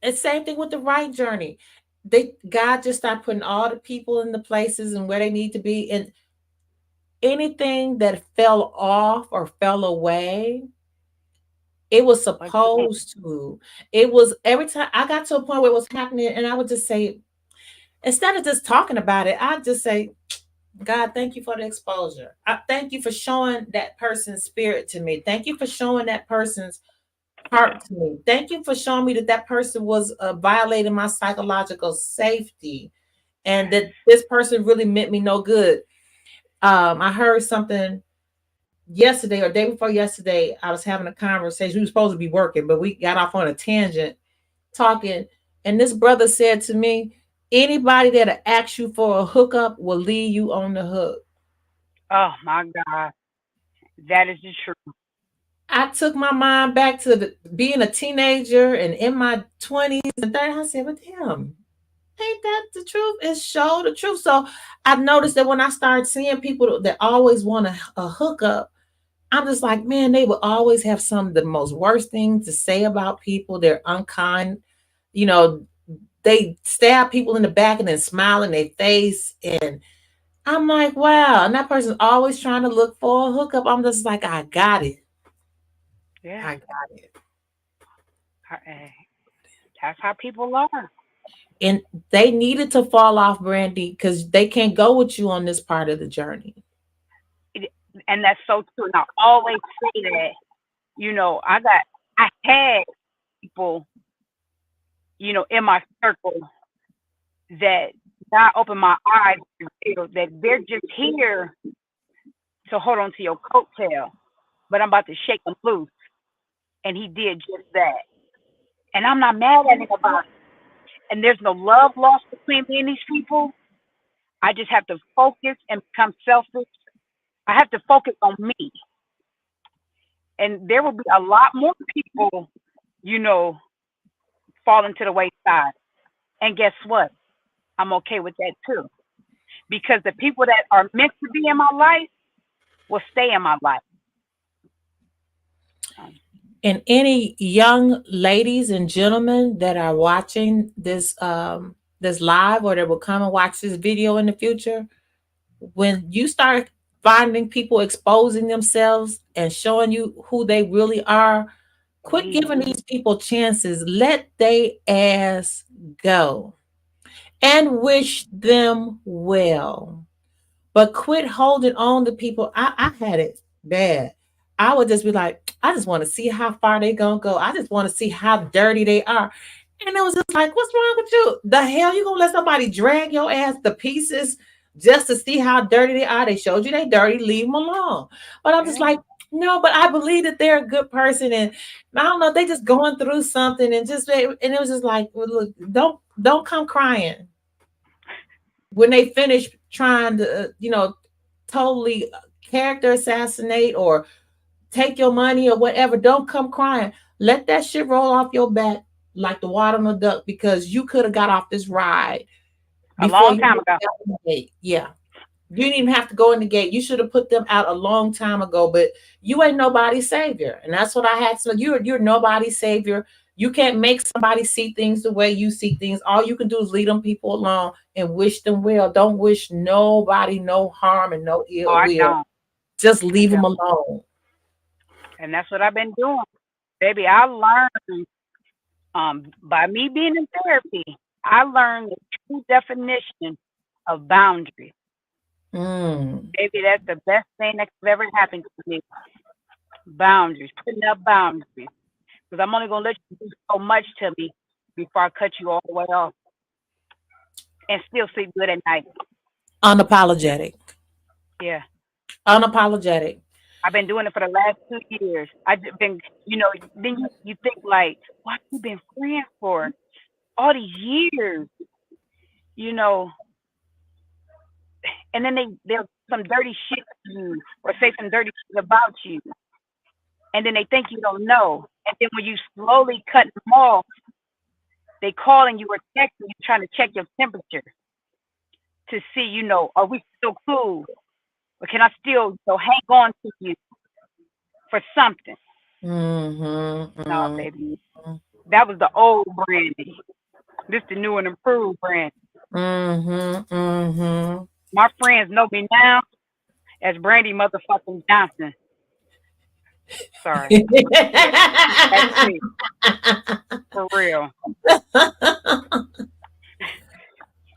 And same thing with the right journey. God just start putting all the people in the places and where they need to be. And anything that fell off or fell away, it was Again. supposed to. It was every time I got to a point where it was happening, and I would just say, instead of just talking about it, I'd just say, God, thank you for the exposure. I thank you for showing that person's spirit to me. Thank you for showing that person's heart to me. Thank you for showing me that that person was violating my psychological safety and that this person really meant me no good. I heard something yesterday or day before yesterday. I was having a conversation. We were supposed to be working, but we got off on a tangent talking. And this brother said to me, anybody that asks you for a hookup will leave you on the hook. Oh my God. That is the truth. I took my mind back to being a teenager and in my 20s and 30s. I said, but damn, ain't that the truth? It's show the truth. So I noticed that when I started seeing people that always want a hookup, I'm just like, man, they will always have some of the most worst things to say about people. They're unkind. You know, they stab people in the back and then smile in their face. And I'm like, wow. And that person's always trying to look for a hookup. I'm just like, I got it. Yeah. I got it. Hey, that's how people are. And they needed to fall off, Brandy, because they can't go with you on this part of the journey. It- And that's so true. And I always say that, I had people, in my circle that God opened my eyes to feel that they're just here to hold on to your coattail, but I'm about to shake them loose. And he did just that. And I'm not mad at him about it. And there's no love lost between me and these people. I just have to focus and become selfish. I have to focus on me. And there will be a lot more people, you know, falling to the wayside. And guess what? I'm okay with that too. Because the people that are meant to be in my life will stay in my life. Um, And any young ladies and gentlemen that are watching this live or that will come and watch this video in the future, when you start finding people exposing themselves and showing you who they really are, quit Please. giving these people chances. Let they ass go and wish them well. But quit holding on to people. I had it bad. I would just be like, I just want to see how far they gonna go. I just want to see how dirty they are. And it was just like, what's wrong with you? The hell you gonna let somebody drag your ass to pieces just to see how dirty they are? They showed you they dirty, leave them alone. But I'm just Yeah. like, no, but I believe that they're a good person, and I don't know, they just going through something, and it was just like, well, look, don't come crying when they finish trying to, totally character assassinate or take your money or whatever. Don't come crying. Let that shit roll off your back like the water on a duck because you could have got off this ride A before long you time ago. got in the gate. Yeah. You didn't even have to go in the gate. You should have put them out a long time ago, but you ain't nobody's savior. And that's what I had to. You're nobody's savior. You can't make somebody see things the way you see things. All you can do is lead them people along and wish them well. Don't wish nobody no harm and no Oh, ill I will. don't. Just I leave them don't. alone. And that's what I've been doing. Baby, I learned by me being in therapy, I learned the true definition of boundaries. Mm. Maybe that's the best thing that could ever happen to me. Boundaries, putting up boundaries. Because I'm only gonna let you do so much to me before I cut you all the way off and still sleep good at night. Unapologetic. Yeah. Unapologetic. I've been doing it for the last 2 years. I've just been, then you think like, what you been friends for all these years, you know, and then they'll some dirty shit to you or say some dirty shit about you, and then they think you don't know, and then when you slowly cut them off, they calling you or texting you trying to check your temperature to see, are we still cool, or can I still hang on to you for something? Mm-hmm. No, baby, that was the old Brandy. This the new and improved Brandy. Mm-hmm. Mm-hmm. My friends know me now as Brandy motherfucking Johnson. Sorry, that's me for real.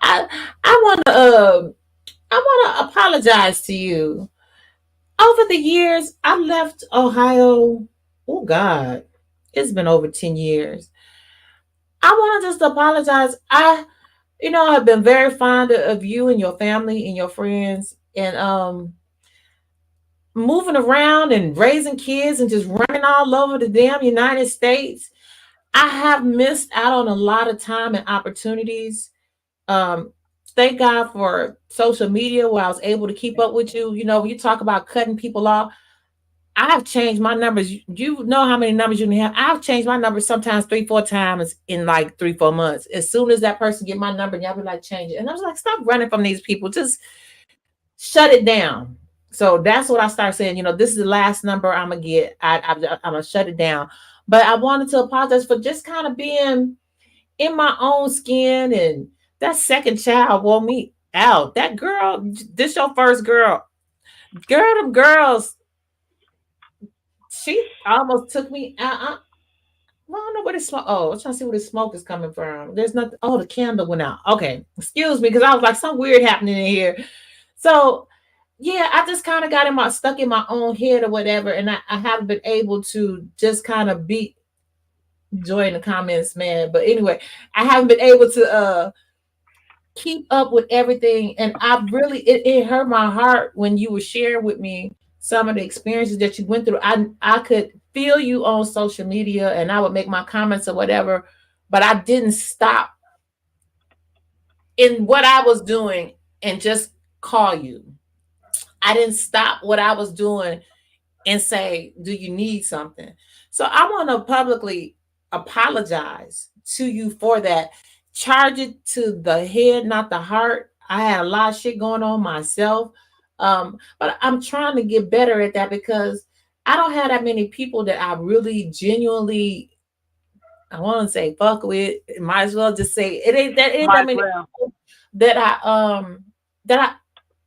I I wanna I wanna apologize to you. Over the years, I left Ohio. Oh God, it's been over 10 years. I wanna just apologize. I've been very fond of you and your family and your friends, and moving around and raising kids and just running all over the damn United States. I have missed out on a lot of time and opportunities. Um, Thank God for social media where I was able to keep up with you. When you talk about cutting people off, I have changed my numbers. You know how many numbers you can have. I've changed my numbers sometimes 3, 4 times in like 3, 4 months. As soon as that person get my number, y'all be like, change it. And I was like, stop running from these people. Just shut it down. So that's what I started saying. This is the last number I'm gonna get. I'm gonna shut it down. But I wanted to apologize for just kind of being in my own skin, and that second child wore me out. That girl, this your first girl. Girl, them girls, she almost took me out. Well, I don't know where the smoke. Oh, I'm trying to see where the smoke is coming from. There's nothing. Oh, the candle went out. Okay, excuse me, because I was like, something weird happening in here. So yeah, I just kind of got stuck in my own head or whatever, and I haven't been able to just kind of be joy in the comments, man. But anyway, I haven't been able to keep up with everything, and I really it hurt my heart when you were sharing with me some of the experiences that you went through. I could feel you on social media, and I would make my comments or whatever, but I didn't stop in what I was doing and just call you. I didn't stop what I was doing and say, do you need something? So I want to publicly apologize to you for that. Charge it to the head, not the heart. I had a lot of shit going on myself. But I'm trying to get better at that because I don't have that many people that I really genuinely, I want to say fuck with. Might as well just say it ain't Might that as many well. that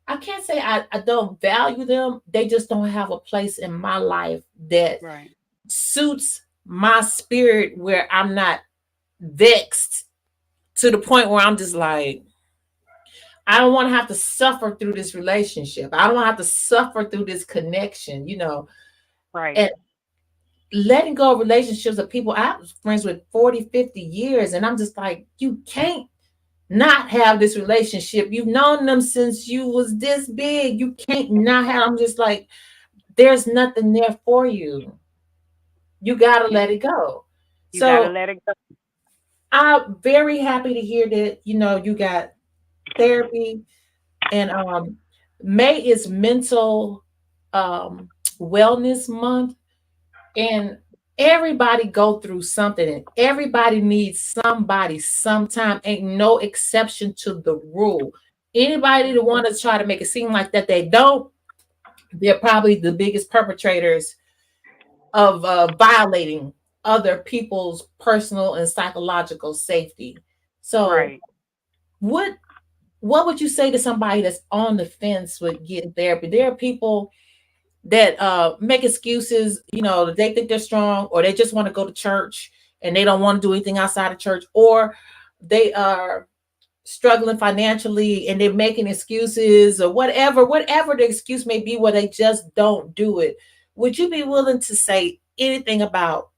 I can't say I don't value them. They just don't have a place in my life that Right. suits my spirit where I'm not vexed to the point where I'm just like, I don't want to have to suffer through this relationship. I don't want to have to suffer through this connection. Right. And letting go of relationships of people I was friends with 40, 50 years. And I'm just like, you can't not have this relationship. You've known them since you was this big. You can't not have. I'm just like, there's nothing there for you. You gotta You let it go. you gotta So let it go. I'm very happy to hear that you got therapy, and May is mental um wellness month, and everybody go through something, and everybody needs somebody sometime. Ain't no exception to the rule. Anybody that want to try to make it seem like that they don't, they're probably the biggest perpetrators of violating other people's personal and psychological safety. So Right. what what would you say to somebody that's on the fence with getting therapy? There are people that make excuses, they think they're strong, or they just want to go to church and they don't want to do anything outside of church, or they are struggling financially and they're making excuses, or whatever the excuse may be, where they just don't do it. Would you be willing to say anything about,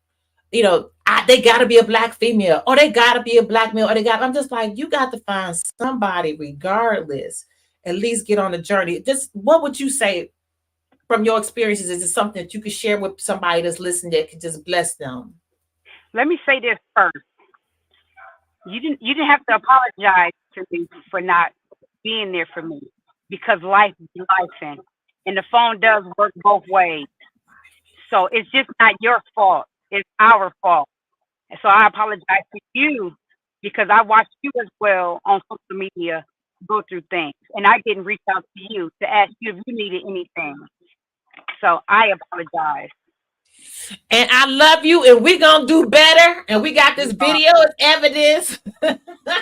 they got to be a black female, or they got to be a black male, or I'm just like, you got to find somebody regardless, at least get on the journey. Just what would you say from your experiences? Is it something that you could share with somebody that's listening that could just bless them? Let me say this first. You didn't have to apologize to me for not being there for me, because life is life, and the phone does work both ways. So it's just not your fault. It's our fault. And so I apologize to you, because I watched you as well on social media go through things, and I didn't reach out to you to ask you if you needed anything. So I apologize. And I love you, and we're gonna do better. And we got We this are. video as evidence.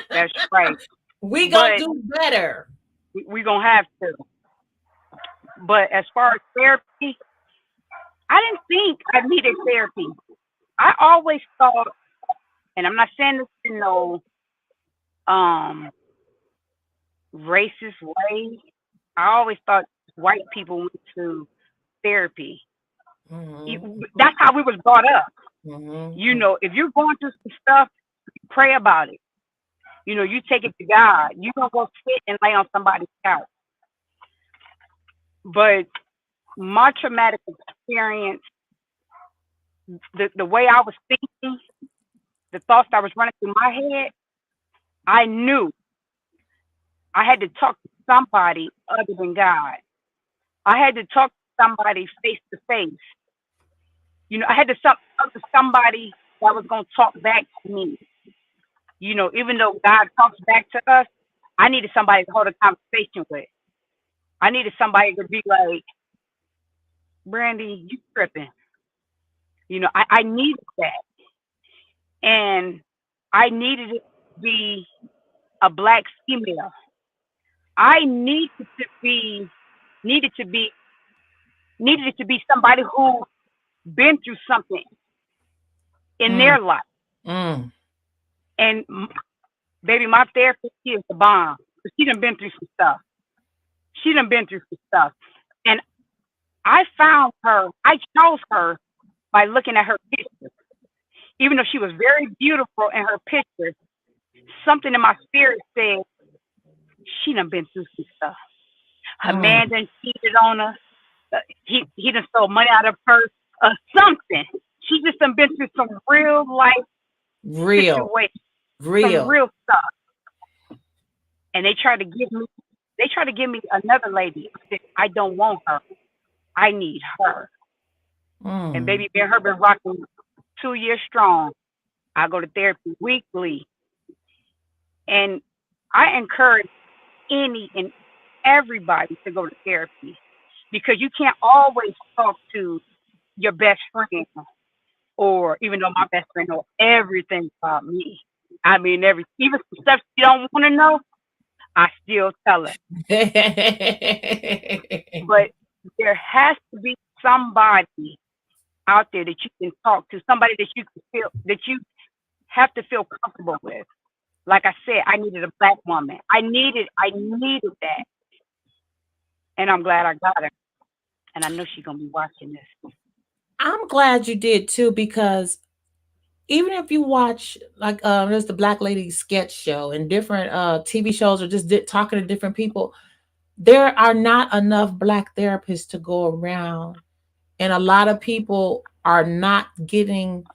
That's right. We gonna But do better. we gonna have to. But as far as therapy, I didn't think I needed therapy. I always thought, and I'm not saying this in no um racist way. I always thought white people went to therapy. Mhm, That's how we was brought up. You mhm, know, if you're going through some stuff, pray about it. You know, you take it to God. You don't go sit and lay on somebody's couch. But my traumatic experience, the way I was thinking, the thoughts that was running through my head, I knew I had to talk to somebody other than God. I had to talk to somebody face to face. You know, I had to talk to somebody that was going to talk back to me. You know, even though God talks back to us, I needed somebody to hold a conversation with. I needed somebody to be like, Brandi, you tripping. You know, I needed that. And I needed it to be a black female. I needed to be needed it to be somebody who been through something in mm, their life. mm, And baby, my therapist, she is the bomb. She done been through some stuff. She done been through some stuff. And I found her, I chose her by looking at her pictures. Even though she was very beautiful in her pictures, something in my spirit said, she done been through some stuff. Her mm. man done cheated on her. He done stole money out of her or something. She just done been through some real life Real, situations, some real. real stuff. And they tried to give me another lady. I said, I don't want her. I need her. And Mm. baby, me and her been rocking 2 years strong. I go to therapy weekly. And I encourage any and everybody to go to therapy, because you can't always talk to your best friend, or even though my best friend know everything about me. I mean, even some stuff she don't want to know, I still tell her. But there has to be somebody out there that you can talk to, somebody that you can feel that you have to feel comfortable with. Like I said, I needed a black woman. I needed that, and I'm glad I got her. And I know she's gonna be watching this. I'm glad you did too, because even if you watch, like, there's the Black Lady sketch show and different TV shows, or just talking to different people, there are not enough black therapists to go around, and a lot of people are not getting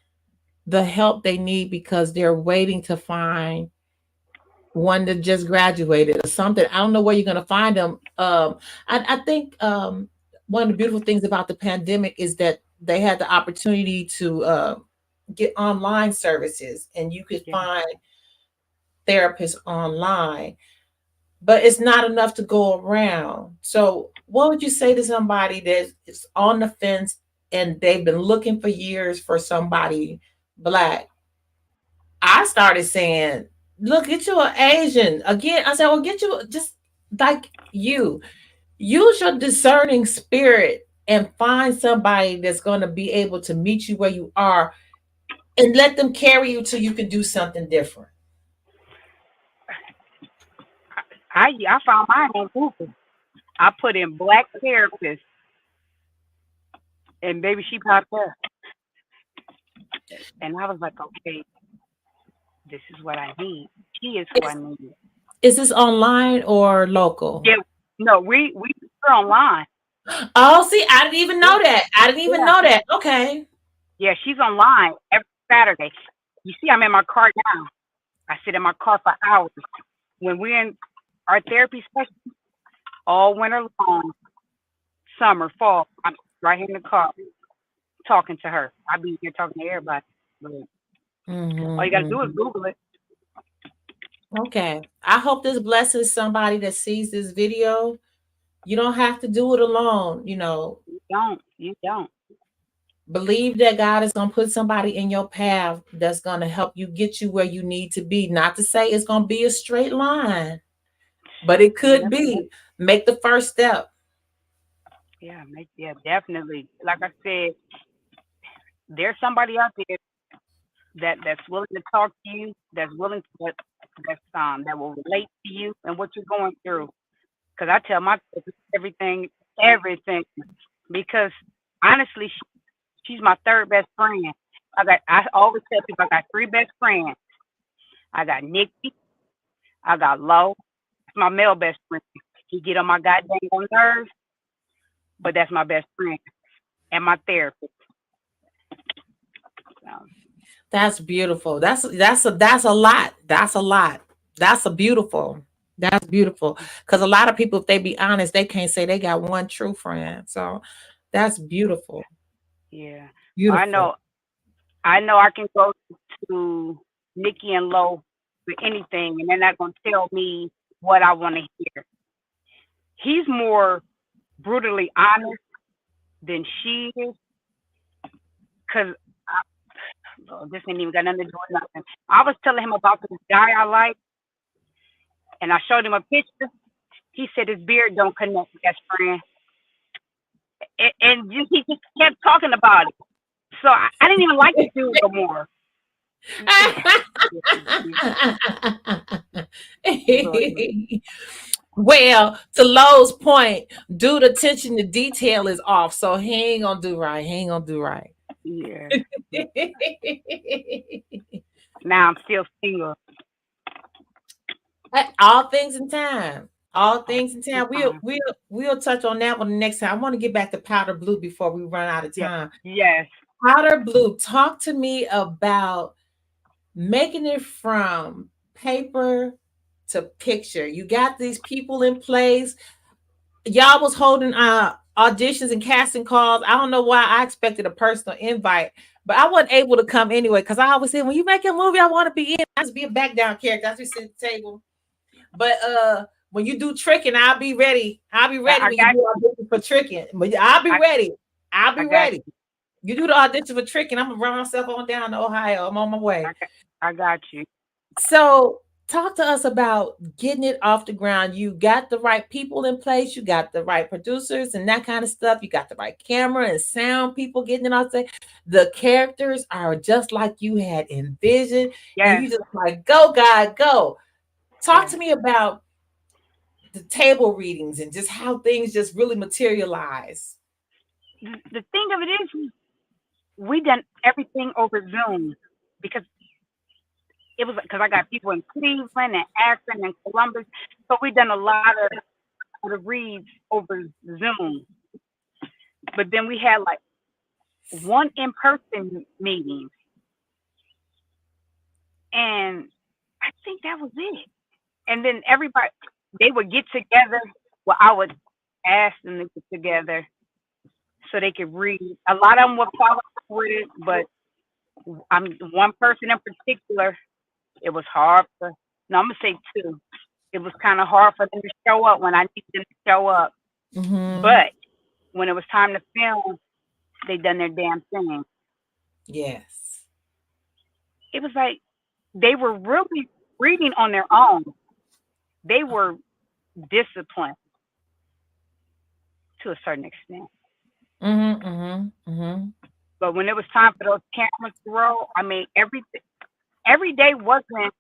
the help they need because they're waiting to find one that just graduated or something. I don't know where you're going to find them. I think one of the beautiful things about the pandemic is that they had the opportunity to get online services, and you could Yeah. find therapists online, but it's not enough to go around. So, what would you say to somebody that is on the fence and they've been looking for years for somebody Black, I started saying, look, get you an Asian. Again, I said, well, get you just like you. Use your discerning spirit and find somebody that's going to be able to meet you where you are and let them carry you till you can do something different. I found mine on Google. I put in black therapist, and baby, she popped up, and I was like, okay, this is what I need. She is who I Is, need. is this online or local? Yeah, no, we were online. Oh, see, I didn't even Yeah, know that. I didn't even yeah, know that. Okay. yeah. She's online every Saturday. You see, I'm in my car now. I sit in my car for hours. When we're in our therapy session, all winter long, summer, fall, I'm right here in the car talking to her. I be here talking to everybody. But all you gotta do is Mm-hmm. Google it. Okay. I hope this blesses somebody that sees this video. You don't have to do it alone. You don't. You don't. Believe that God is going to put somebody in your path that's going to help you get you where you need to be. Not to say it's going to be a straight line, but it You could never know. be. Make the first step. Yeah, yeah, definitely. Like I said, there's somebody out there that's willing to talk to you, that's willing to that will relate to you and what you're going through. Because I tell my therapist everything. Because honestly, she's my third best friend. I always tell people I got three best friends. I got Nikki, I got Lo, my male best friend. He get on my goddamn nerves, but that's my best friend and my therapist. So, That's beautiful. That's a lot. That's a lot. That's a beautiful. That's beautiful. Because a lot of people, if they be honest, they can't say they got one true friend. So that's beautiful. yeah. I Beautiful. know I know I can go to Nikki and Lo for anything and they're not gonna tell me what I wanna hear. He's more brutally honest than she is because this ain't even got nothing to do with nothing. I was telling him about this guy I like and I showed him a picture. He said his beard don't connect, best friend. And just, he just kept talking about it. So I didn't even like the dude no more. Well, to Lowe's point, dude, attention to detail is off, so he ain't gonna do right. He ain't gonna do right. Yeah. Now I'm still single All things in time. All all things in the time. We'll time. we'll we'll touch on that one the next time. I want to get back to powder blue before we run out of Yeah. time. Yes. Powder blue, talk to me about making it from paper to picture. You got these people in place. Y'all was holding auditions and casting calls. I don't know why I expected a personal invite, but I wasn't able to come anyway because I always said when you make a movie, I want to be in. I just be a back down character. I just sit at the table. But when you do tricking, I'll be ready. I'll be ready I when you got do audition for tricking. But I'll be I, ready. I'll I be got ready. You do the audition for tricking, I'm gonna run myself on down to Ohio. I'm on my way. I got I got you. So talk to us about getting it off the ground. You got the right people in place, you got the right producers and that kind of stuff. You got the right camera and sound people getting it off there. The characters are just like you had envisioned, and Yes. you just like, go, God, go. Talk Yes. to me about the table readings and just how things just really materialize. The thing of it is, we done everything over Zoom because it was because I got people in Cleveland and Akron and Columbus, so we done a lot of reads over Zoom. But then we had like one in person meeting, and I think that was it. And then everybody they would get together. Well, I would ask them to get together so they could read. A lot of them would follow up with it, but I'm one person in particular. It was hard for. No, I'm gonna say two. It was kind of hard for them to show up when I needed them to show up. Mm-hmm. But when it was time to film, they done their damn thing. Yes. it was like they were really reading on their own. They were disciplined to a certain extent. Mm-hmm, mm-hmm, mm-hmm. But when it was time for those cameras to roll, I mean, every day wasn't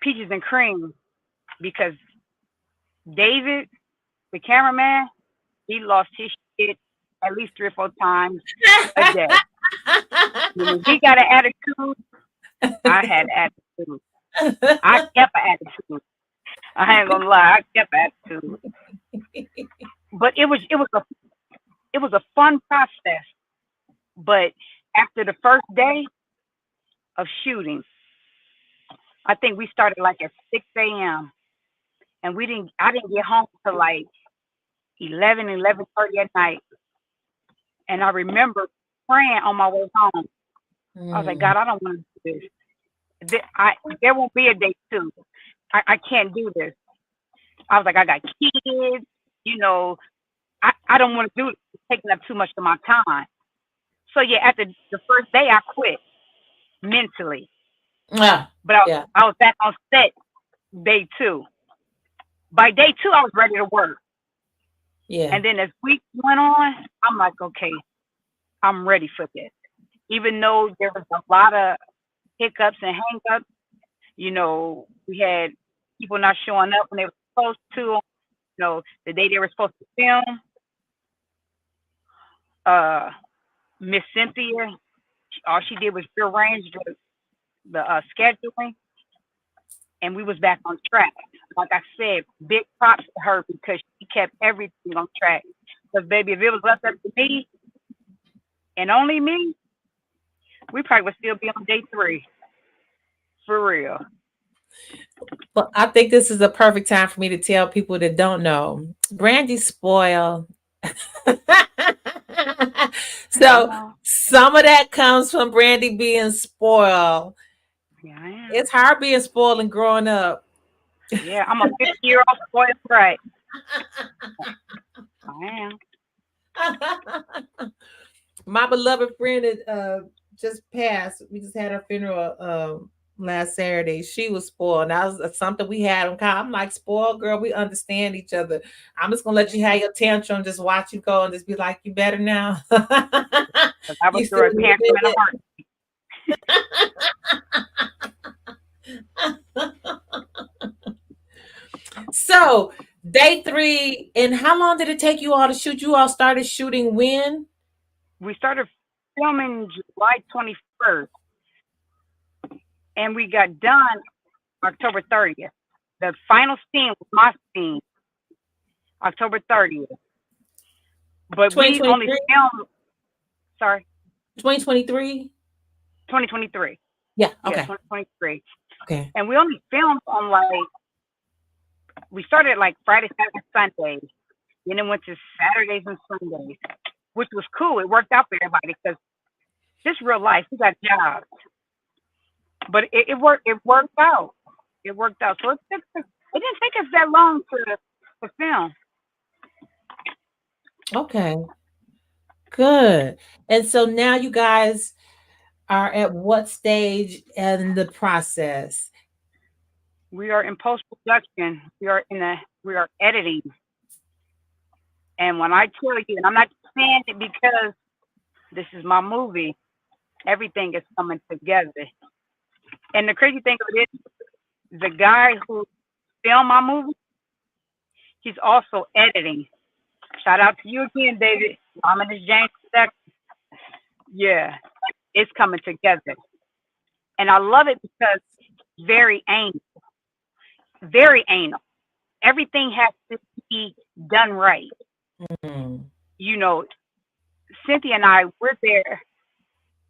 peaches and cream because David, the cameraman, he lost his shit at least 3 or 4 times a day. When he got an attitude, I had attitude. I kept an attitude. I ain't gonna lie, I kept an attitude. But it was a fun process. But after the first day of shooting, I think we started like at 6 a.m. and I didn't get home till like 11:30 at night. And I remember praying on my way home. I was like, Mm. God, I don't want to do this. There won't be a day two. I can't do this. I was like, I got kids, you know, I don't want to do it. It's taking up too much of my time. So yeah, after the first day, I quit mentally. Ah, But yeah, I was back on set day two. By day two, I was ready to work. yeah. And then as weeks went on, I'm like, okay, I'm ready for this. Even though there was a lot of hiccups and hangups, you know, we had people not showing up when they were supposed to, the day they were supposed to film. Miss Cynthia, all she did was rearrange the scheduling, and we was back on track. Like I said, big props to her because she kept everything on track. Because baby, if it was left up to me and only me, we probably would still be on day three. For real. Well, I think this is a perfect time for me to tell people that don't know. Brandy spoiled. I So know. some of that comes from Brandy being spoiled. Yeah, I am. It's hard being spoiled and growing up. Yeah, I'm a 50-year-old spoiled brat. I am. My beloved friend that just passed. We just had her funeral last Saturday. She was spoiled. That was something we had in common. I'm like, spoiled girl, we understand each other. I'm just gonna let you have your tantrum, just watch you go and just be like, you better now. Because I You would still throw a a little tantrum in a heart. bit. So day three, and how long did it take you all to shoot? You all started shooting when? We started filming July 21st, and we got done October 30th. The final scene was my scene, October 30th. But we only 2023? filmed, sorry, 2023? 2023. Yeah, Yeah, okay. 2023. Okay. And we only filmed on we started like Friday, Saturday, Sunday. Then it went to Saturdays and Sundays, which was cool. It worked out for everybody because this real life. We got jobs, but it worked. It worked out. It worked out. So it didn't take us that long to film. Okay. Good. And so now you guys are at what stage in the process? We are in post production. We are editing. And when I tell you, and I'm not saying it because this is my movie, everything is coming together. And the crazy thing of it is, the guy who filmed my movie, he's also editing. Shout out to you again, David. I'm in this James production. Yeah, it's coming together. And I love it because it's very anal. Very anal. Everything has to be done right. Mm. You know, Cynthia and I, we're there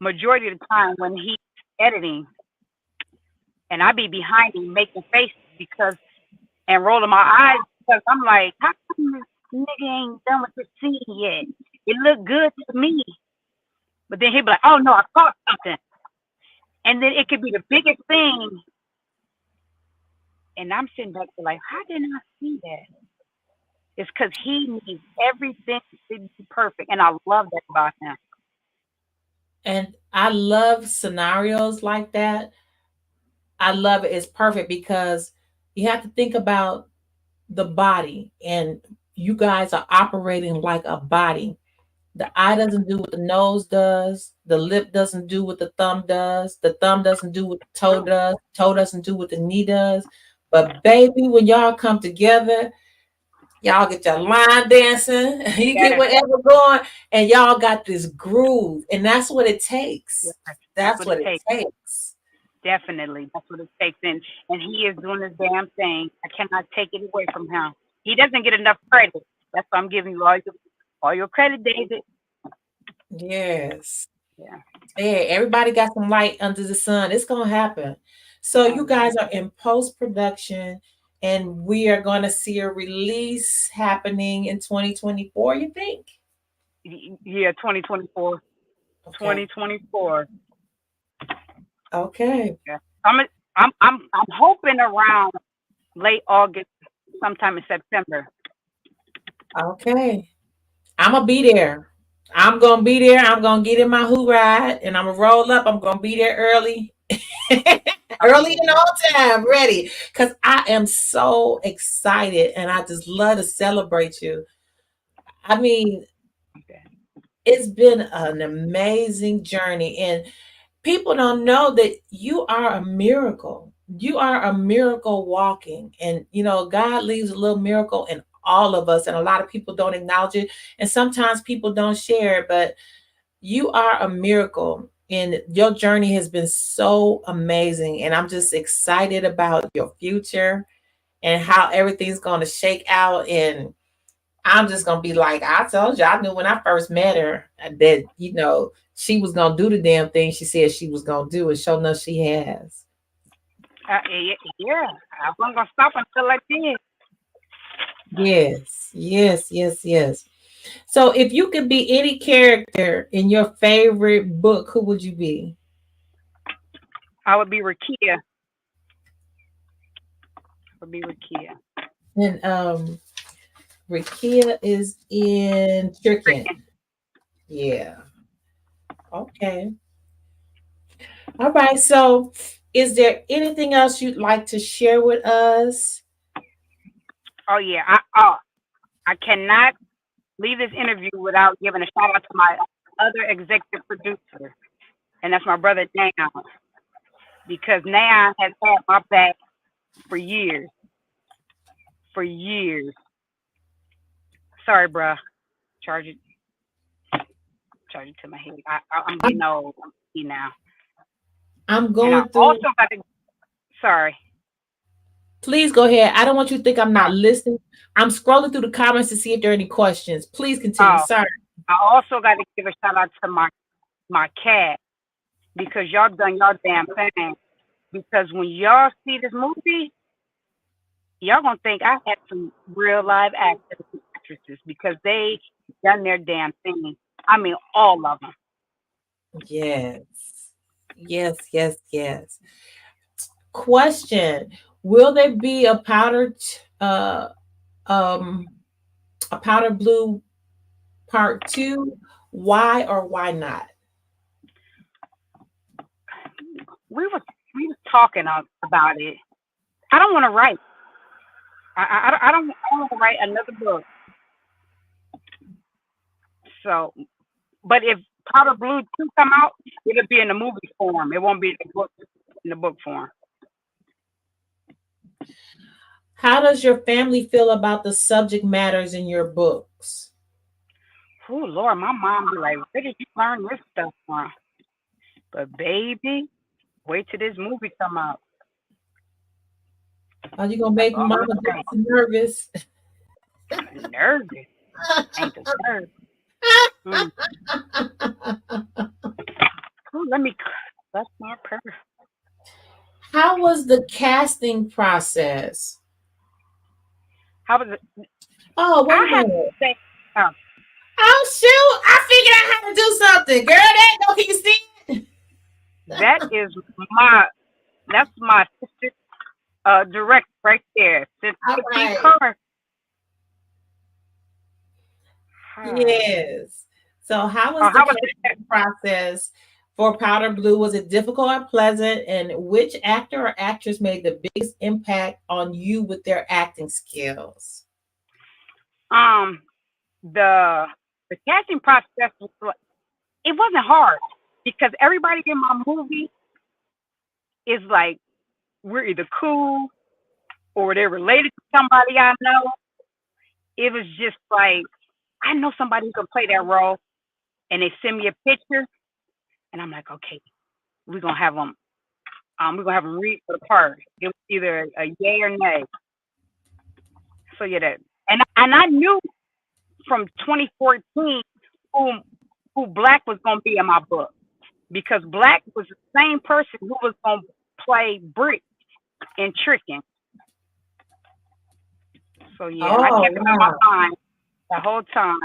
majority of the time when he's editing, and I be behind him making faces and rolling my eyes because I'm like, how come this nigga ain't done with this scene yet? It looked good to me. But then he'd be like, oh no, I caught something. And then it could be the biggest thing. And I'm sitting back there like, how didn't I see that? It's because he needs everything to be perfect. And I love that about him. And I love scenarios like that. I love it. It's perfect because you have to think about the body, and you guys are operating like a body. The eye doesn't do what the nose does. The lip doesn't do what the thumb does. The thumb doesn't do what the toe True. does. Toe doesn't do what the knee does. But baby, when y'all come together, y'all get your line dancing, you get Yes, whatever going, and y'all got this groove. And that's what it takes. yes. That's That's what it what it takes. takes. Definitely. That's what it takes. And he is doing this damn thing. I cannot take it away from him. He doesn't get enough credit. That's why I'm giving you all your credit, David. Yes. Yeah. Yeah, everybody got some light under the sun. It's gonna happen. So Oh you yeah. guys are in post production, and we are gonna see a release happening in 2024. You think? Yeah, 2024. Okay. 2024. Okay. Yeah. I'm hoping around late August, sometime in September. Okay. I'm gonna be there. I'm gonna be there. I'm gonna get in my who ride, and I'm gonna roll up. I'm gonna be there early, Oh early and yeah. on time, ready. Cause I am so excited, and I just love to celebrate you. I mean, Okay. it's been an amazing journey, and people don't know that you are a miracle. You are a miracle walking, and God leaves a little miracle in all of us, and a lot of people don't acknowledge it, and sometimes people don't share it, but you are a miracle, and your journey has been so amazing, and I'm just excited about your future and how everything's going to shake out. And I'm just gonna be like, I told you, I knew when I first met her that she was gonna do the damn thing she said she was gonna do, and sure enough, she has. Yeah, yeah. I wasn't gonna stop until I did. Yes, yes, yes, yes. So, if you could be any character in your favorite book, who would you be? I would be Rakia. Would be Rakia. And Rakia is in Chicken. Freaking. Yeah. Okay. All right. So, is there anything else you'd like to share with us? Oh yeah. I cannot leave this interview without giving a shout out to my other executive producer, and that's my brother Dan, because Nan has had my back for years, for years. Sorry, bruh. Charge it, charge it to my head. I'm getting old. I'm 50 now, I'm and I going through. also got to. Sorry. Please go ahead. I don't want you to think I'm Uh, not listening. I'm scrolling through the comments to see if there are any questions. Please continue. oh, Sorry. I also got to give a shout out to my cat, because y'all done y'all damn thing. Because when y'all see this movie, y'all gonna think I had some real live actors and actresses, because they done their damn thing. I mean, all of them. Yes. Yes, yes, yes. Question. Will there be um a powder blue part two? Why or why not? We was talking about it. I don't want to write. I don't want to write another book. So, but if Powder Blue two come out, it'll be in the movie form. It won't be in the book form. How does your family feel about the subject matters in your books? Oh Lord, my mom be like, "Where did you learn this stuff from?" But baby, wait till this movie come out. Are you gonna That's make all I'm Mama gonna say. Jackson nervous? Nervous, ain't the nerve. Mm. Ooh, let me. That's my purse. How was the casting process? How was it? Oh, wait a I have to minute. say, uh, Oh shoot! I figured out how to do something, girl. That no, can you see it? that is my that's my sister direct right there. All Sister P right. Carr. Hi. Yes. So, how was Oh, the how was it? casting process for Powder Blue? Was it difficult or pleasant? And which actor or actress made the biggest impact on you with their acting skills? Um, the the casting process was it wasn't hard because everybody in my movie is like we're either cool or they're related to somebody I know. It was just like I know somebody who can play that role, and they send me a picture, and I'm like, okay, we're gonna have them. We're gonna have them read for the part. It was either a yay or nay. So yeah, that and I knew from 2014 who who Black was gonna be in my book because Black was the same person who was gonna play Brick in Tricking. So yeah, I Oh, kept him in my wow. mind the whole time.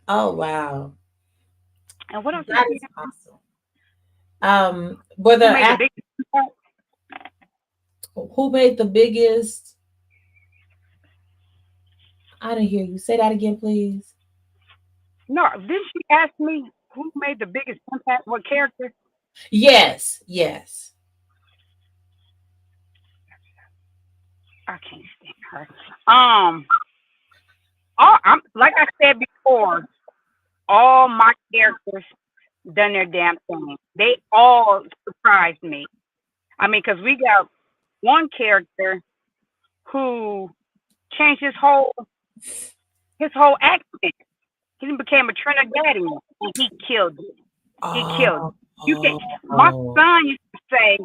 Oh, wow. And what else did That you is have? awesome. Were Who the made the biggest impact? who made the biggest? I didn't hear you. Say that again, please. No, didn't she ask me who made the biggest impact? What character? Yes, yes. I can't stand her. Um, all, I'm like I said before, all my characters done their damn thing. They all surprised me. I mean, because we got one character who changed his whole accent. He became a Trinidadian, and he killed it. He killed it. Oh, You can. oh, My oh. son used to say,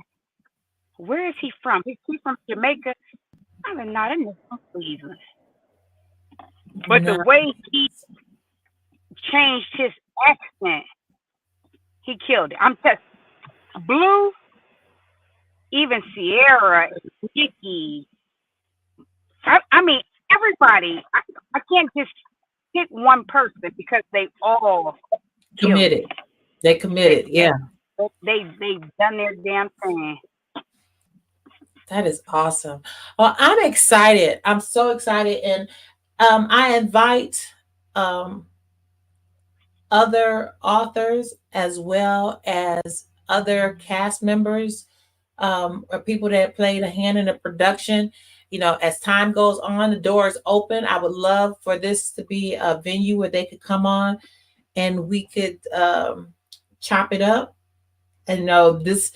"Where is he from? Is he from Jamaica?" I mean, no, that nigga from Cleveland. But the No. way he changed his accent, he killed it. I'm just Blue, even Sierra, Nikki. I mean, everybody. I can't just pick one person because they all killed Committed. it. They committed. They Yeah, they done their damn thing. that is awesome. Well, I'm excited. I'm so excited, and I invite um, other authors as well as other cast members or people that played a hand in the production. You know, as time goes on, the door is open. I would love for this to be a venue where they could come on and we could chop it up. And know this,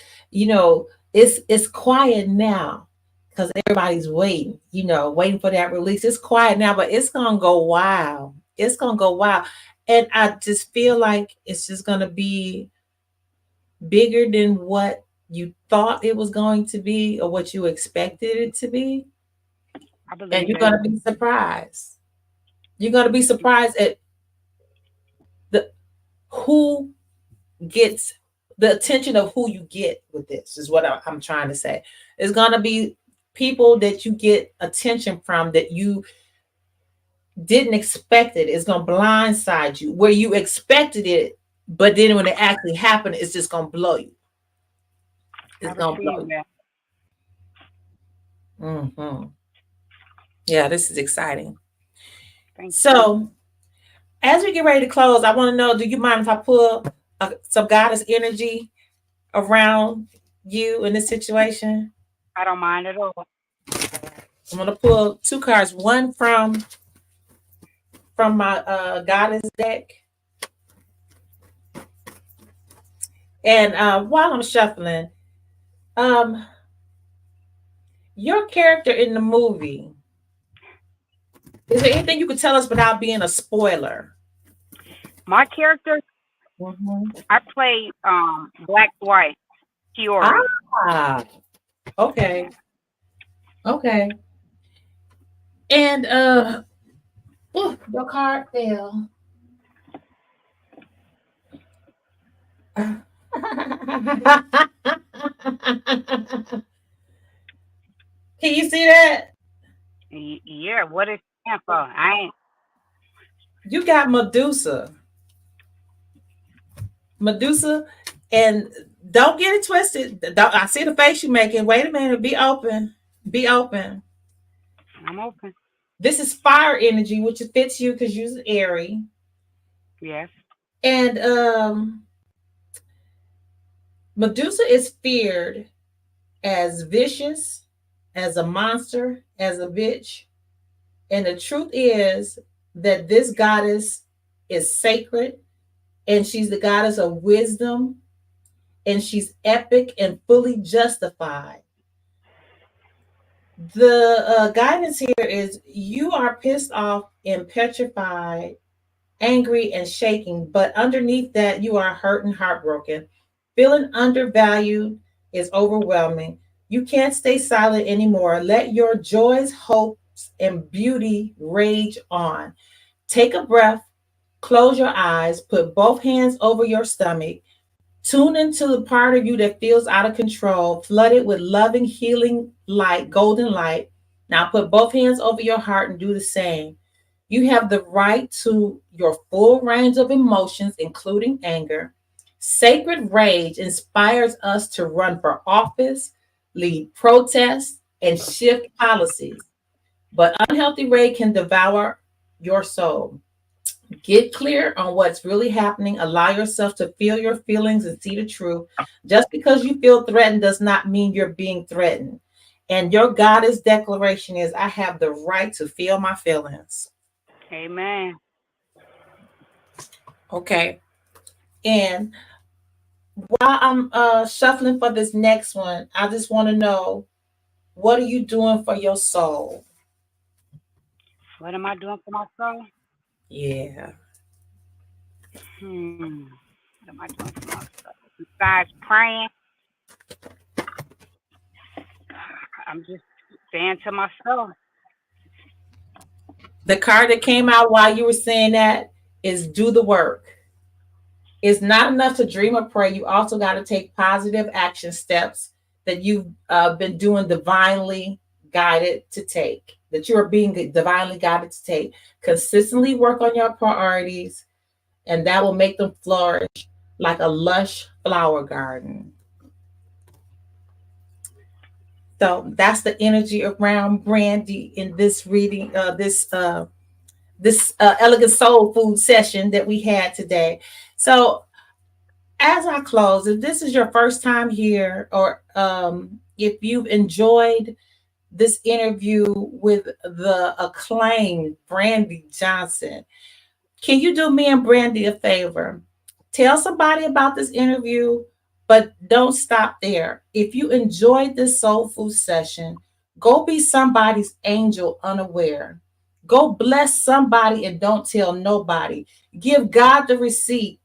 it's quiet now because everybody's waiting, waiting for that release. It's quiet now, but it's gonna go wild. It's gonna go wild. And I just feel like it's just gonna be bigger than what you thought it was going to be or what you expected it to be. I And believe you're it. gonna be surprised. You're gonna be surprised at the who gets the attention of who you get with this is what I'm trying to say. It's gonna be people that you get attention from that you didn't expect it. It's gonna blindside you where you expected it, but then when it actually happened, it's just gonna blow you. I It's gonna blow received you. that. Hmm. Yeah, this is exciting. Thank you. So as we get ready to close, I want to know: do you mind if I pull some goddess energy around you in this situation? I don't mind at all. I'm gonna pull two cards, one from my goddess deck, and while I'm shuffling, um, your character in the movie. Is there anything you could tell us without being a spoiler? My character, Mhm. I played Black White, Kiori. Ah, okay, okay. And ooh, your card fell. Can you see that? Yeah, what is it for? I ain't. You got Medusa. Medusa, and don't get it twisted. Don't, I see the face you making. Wait a minute. Be open. Be open. I'm open. This is fire energy, which fits you because you're airy. Yes. And Medusa is feared as vicious, as a monster, as a bitch. And the truth is that this goddess is sacred, and she's the goddess of wisdom, and she's epic and fully justified. The guidance here is you are pissed off and petrified, angry and shaking, but underneath that, you are hurt and heartbroken. Feeling undervalued is overwhelming. You can't stay silent anymore. Let your joys, hopes, and beauty rage on. Take a breath, close your eyes, put both hands over your stomach. Tune into the part of you that feels out of control, flooded with loving, healing light, golden light. Now put both hands over your heart and do the same. You have the right to your full range of emotions, including anger. Sacred rage inspires us to run for office, lead protests, and shift policies. But unhealthy rage can devour your soul. Get clear on what's really happening. Allow yourself to feel your feelings and see the truth. Just because you feel threatened does not mean you're being threatened. And your goddess declaration is I have the right to feel my feelings. Amen. Okay. And while I'm shuffling for this next one, I just want to know what are you doing for your soul? What am I doing for my soul? Yeah. What am I doing for my soul? Besides praying, I'm just saying to myself, The card that came out while you were saying that is do the work. It's not enough to dream or pray. You also got to take positive action steps that you've been doing divinely guided to take, that you are being divinely guided to take. Consistently work on your priorities, and that will make them flourish like a lush flower garden. So that's the energy around Brandy in this reading, this elegant soul food session that we had today. So as I close, if this is your first time here, or if you've enjoyed this interview with the acclaimed Brandy Johnson, can you do me and Brandy a favor? Tell somebody about this interview, but don't stop there. If you enjoyed this soul food session, go be somebody's angel unaware. Go bless somebody and don't tell nobody. Give God the receipt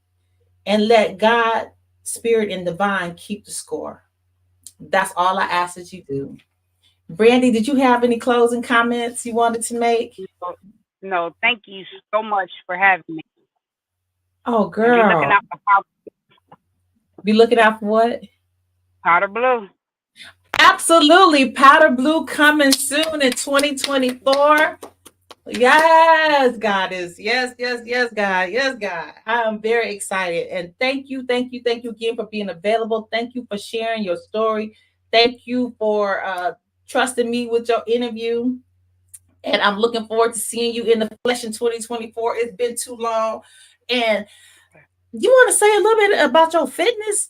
and let God, Spirit, and Divine keep the score. That's all I ask that you do. Brandy, did you have any closing comments you wanted to make? no, no, thank you so much for having me. Oh, And be looking girl. out for Be looking out for what? powder blue. Absolutely. Powder Blue coming soon in 2024. Yes, Goddess. Yes, yes, yes, God. Yes, God. I am very excited. And thank you again for being available. Thank you for sharing your story. Thank you for trusting me with your interview. And I'm looking forward to seeing you in the flesh in 2024. It's been too long. And you want to say a little bit about your fitness?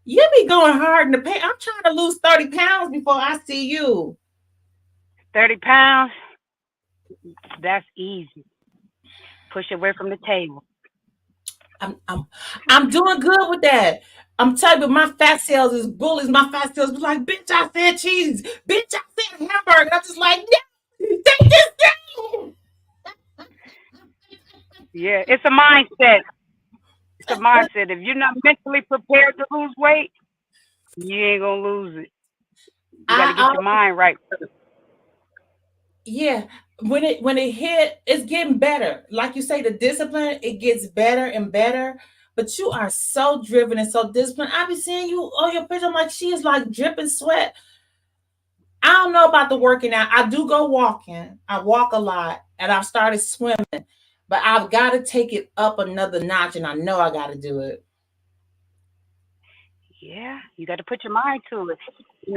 You be going hard in the paint. I'm trying to lose 30 pounds before I see you. 30 pounds, that's easy. Push away from the table. I'm I'm I'm doing good with that. I'm telling you, my fat cells is bullies. My fat cells be like, bitch, I said cheese. Bitch, I said hamburger. I'm just like, no, take this down. Yeah, it's a mindset. It's a mindset. If you're not mentally prepared to lose weight, you ain't gonna lose it. You got to get I your mind right first. Yeah, when it hit, it's getting better. Like you say, the discipline, it gets better and better. But you are so driven and so disciplined. I be seeing you on your picture. I'm like, she is like dripping sweat. I don't know about the working out. I do go walking. I walk a lot, and I've started swimming. But I've got to take it up another notch, and I know I got to do it. Yeah, you got to put your mind to it.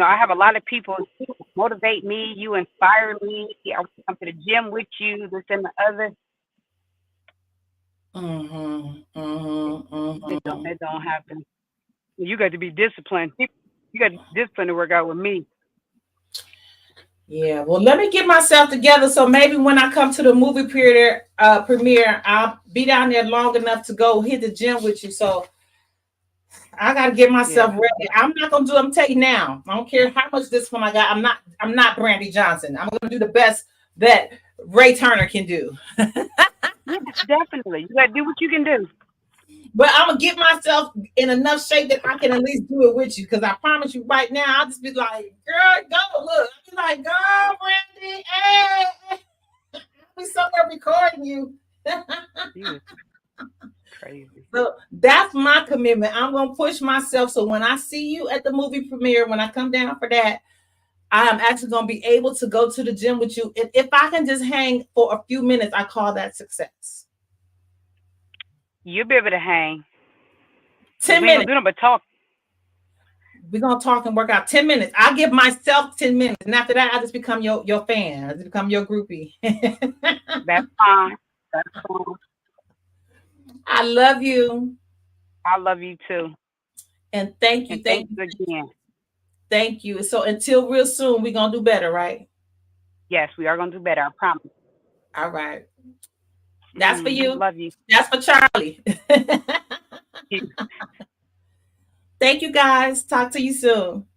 I have a lot of people motivate me. You inspire me. I want to come to the gym with you. This and the other. Mm-hmm. Mm-hmm. Mm-hmm. It don't happen. You got to be disciplined. You got discipline to work out with me. Yeah, well, let me get myself together so maybe when I come to the movie premiere, I'll be down there long enough to go hit the gym with you. So I gotta get myself Yeah. ready. I'm not gonna do. I'm telling you now. I don't care how much discipline I got. I'm not. I'm not Brandi Johnson. I'm gonna do the best that Ray Turner can do. Yeah, definitely. You got to do what you can do. But I'm gonna get myself in enough shape that I can at least do it with you. Because I promise you, right now, I'll just be like, "Girl, go look." I'll be like, "Girl, Brandi, hey." I'll be somewhere recording you. You is crazy. So that's my commitment. I'm gonna push myself. So when I see you at the movie premiere, when I come down for that, I am actually gonna be able to go to the gym with you. If I can just hang for a few minutes, I call that success. You'll be able to hang. Because 10 we ain't going minutes. to do nothing but talk. We're gonna talk and work out 10 minutes. I'll give myself 10 minutes. And after that, I just become your fan. I just become your groupie. That's fine. That's fine. I love you. I love you too. And thank And you. thank Thank you. you again. Thank you. So until real soon, we're gonna do better, right? Yes, we are going to do better. I promise. All right. That's for you. Love you. That's for Charlie. Thank you guys. Talk to you soon.